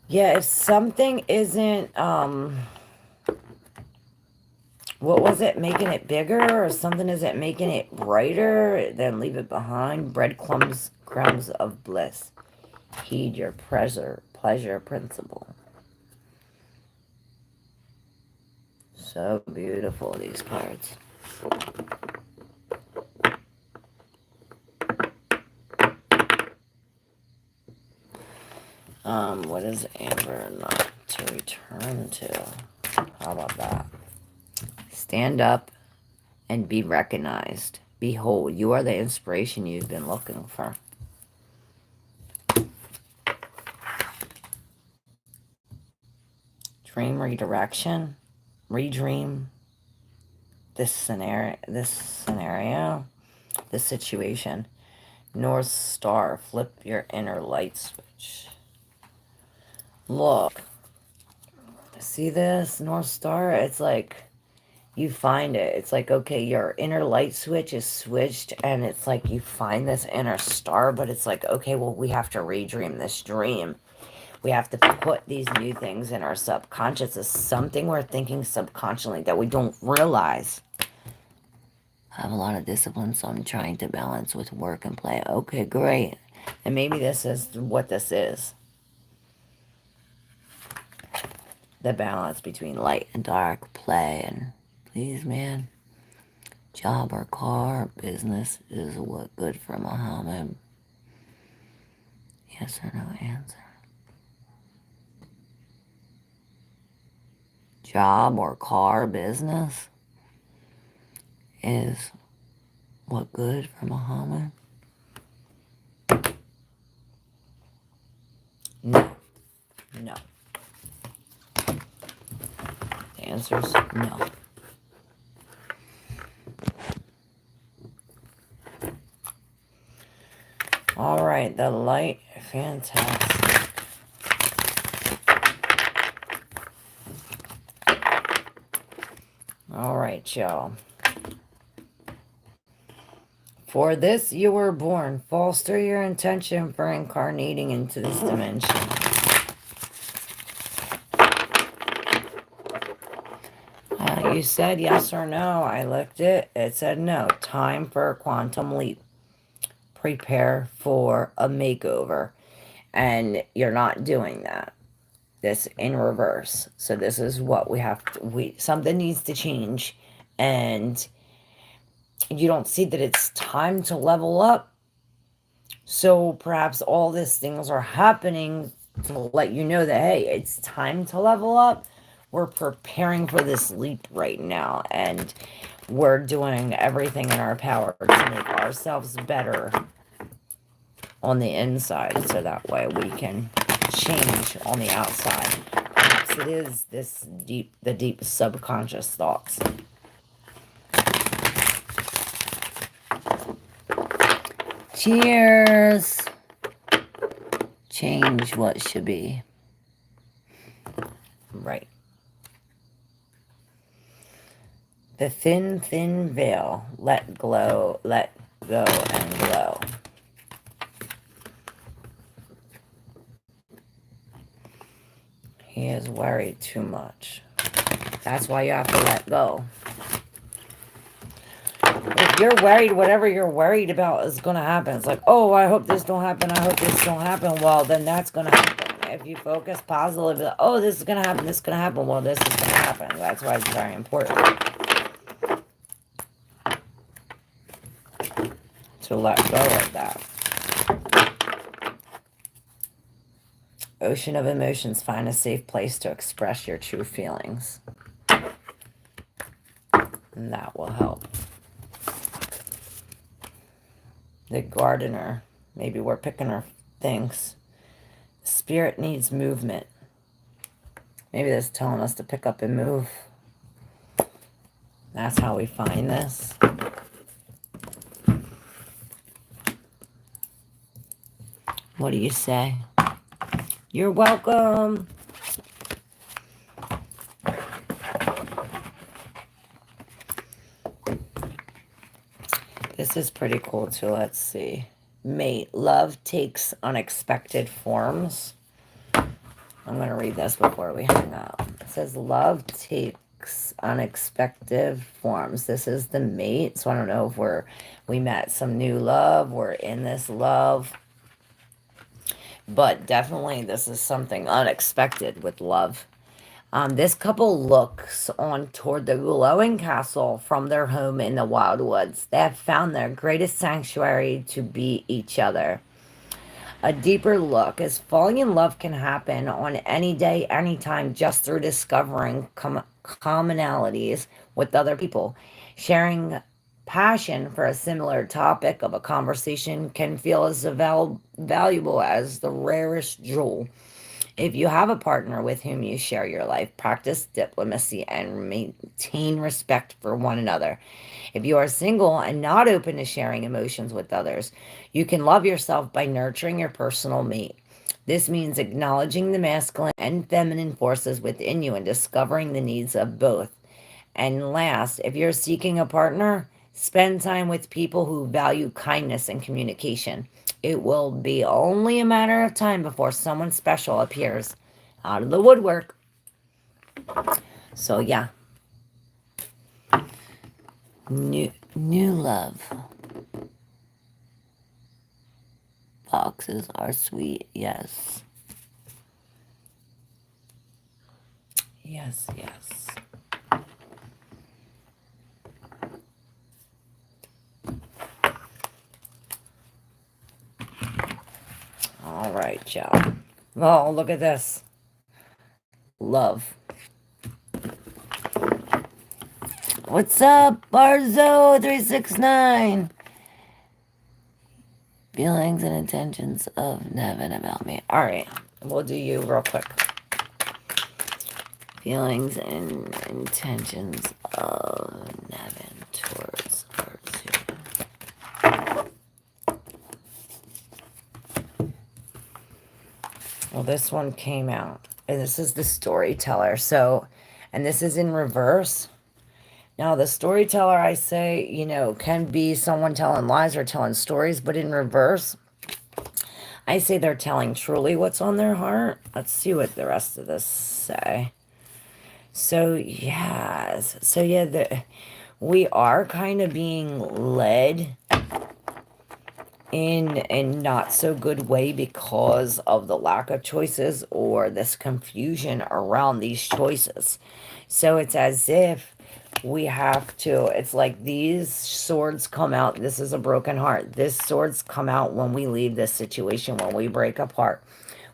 Yeah, if something isn't, what was it, making it bigger, or something isn't making it brighter, then leave it behind. Breadcrumbs, crumbs of bliss. Heed your pleasure principle. So beautiful, these cards. What is Amber not to return to? How about that? Stand up and be recognized. Behold, you are the inspiration you've been looking for. Dream redirection. Redream this scenario, this situation. North Star. Flip your inner light switch. Look. See this? North Star? It's like you find it. It's like, okay, your inner light switch is switched, and it's like you find this inner star, but it's like, okay, well, we have to redream this dream. We have to put these new things in our subconscious. It's something we're thinking subconsciously that we don't realize. I have a lot of discipline, so I'm trying to balance with work and play. Okay, great. And maybe this is what this is. The balance between light and dark, play and please, man. Job or car, business is what good for Muhammad? Yes or no answer. Job or car, business? is what good for Muhammad? No. No. The answer is no. All right, the light, fantastic. All right, y'all. For this you were born. Foster your intention for incarnating into this dimension. You said yes or no. I looked it. It said no. Time for a quantum leap. Prepare for a makeover. And you're not doing that. This in reverse. So this is what we have to, something needs to change. And you don't see that it's time to level up. So perhaps all these things are happening to let you know that, hey, it's time to level up. We're preparing for this leap right now. And we're doing everything in our power to make ourselves better on the inside. So that way we can change on the outside. Perhaps it is the deep subconscious thoughts. Cheers. Change what should be. Right. The thin, thin veil. Let go and glow. He is worried too much. That's why you have to let go. If you're worried, whatever you're worried about is going to happen. It's like, oh, I hope this don't happen. I hope this don't happen. Well, then that's going to happen. If you focus positively, oh, this is going to happen. This is going to happen. Well, this is going to happen. That's why it's very important to let go of that. Ocean of emotions. Find a safe place to express your true feelings. And that will help. The gardener. Maybe we're picking our things. Spirit needs movement. Maybe that's telling us to pick up and move. That's how we find this. What do you say? You're welcome. This is pretty cool too. Let's see. Mate, love takes unexpected forms. I'm going to read this before we hang up. It says love takes unexpected forms. This is the mate. So I don't know if we met some new love. We're in this love. But definitely this is something unexpected with love. This couple looks on toward the glowing castle from their home in the wild woods. They have found their greatest sanctuary to be each other. A deeper look, as falling in love can happen on any day, anytime, just through discovering commonalities with other people. Sharing passion for a similar topic of a conversation can feel as valuable as the rarest jewel. If you have a partner with whom you share your life, practice diplomacy and maintain respect for one another. If you are single and not open to sharing emotions with others, you can love yourself by nurturing your personal mate. This means acknowledging the masculine and feminine forces within you and discovering the needs of both. And last, if you're seeking a partner, spend time with people who value kindness and communication. It will be only a matter of time before someone special appears out of the woodwork. So yeah. New love. Boxes are sweet, yes. Yes, yes. All right, y'all. Oh, look at this. Love. What's up, Barzo369? Feelings and intentions of Nevin about me. All right, we'll do you real quick. Feelings and intentions of Nevin towards our two. Well, this one came out, and this is the storyteller. So, and this is in reverse. Now, the storyteller, I say, you know, can be someone telling lies or telling stories, but in reverse, I say they're telling truly what's on their heart. Let's see what the rest of this say. So, yes. So, yeah, we are kind of being led in a not so good way because of the lack of choices or this confusion around these choices. So it's as if we have to, it's like these swords come out. This is a broken heart. This swords come out when we leave this situation, when we break apart.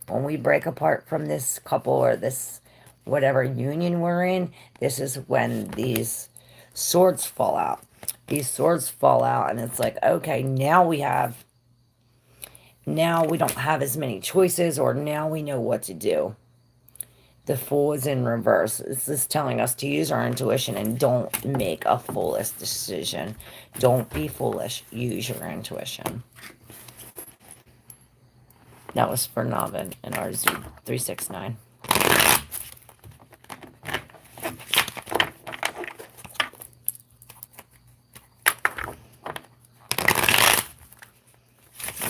When we break apart from this couple or this whatever union we're in, this is when these swords fall out. These swords fall out, and it's like, okay, now we don't have as many choices, or now we know what to do. The Fool is in reverse. This is telling us to use our intuition and don't make a foolish decision. Don't be foolish. Use your intuition. That was for Navin and RZ369.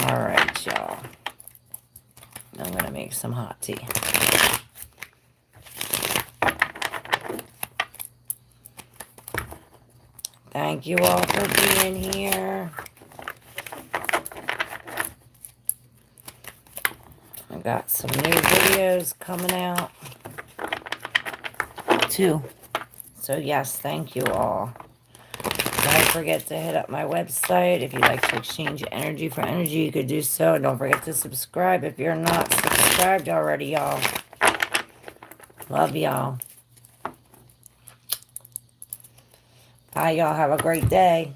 Alright, y'all. I'm going to make some hot tea. Thank you all for being here. I got some new videos coming out too. So yes, thank you all. Don't forget to hit up my website. If you'd like to exchange energy for energy, you could do so. Don't forget to subscribe if you're not subscribed already, y'all. Love y'all. Bye, y'all. Have a great day.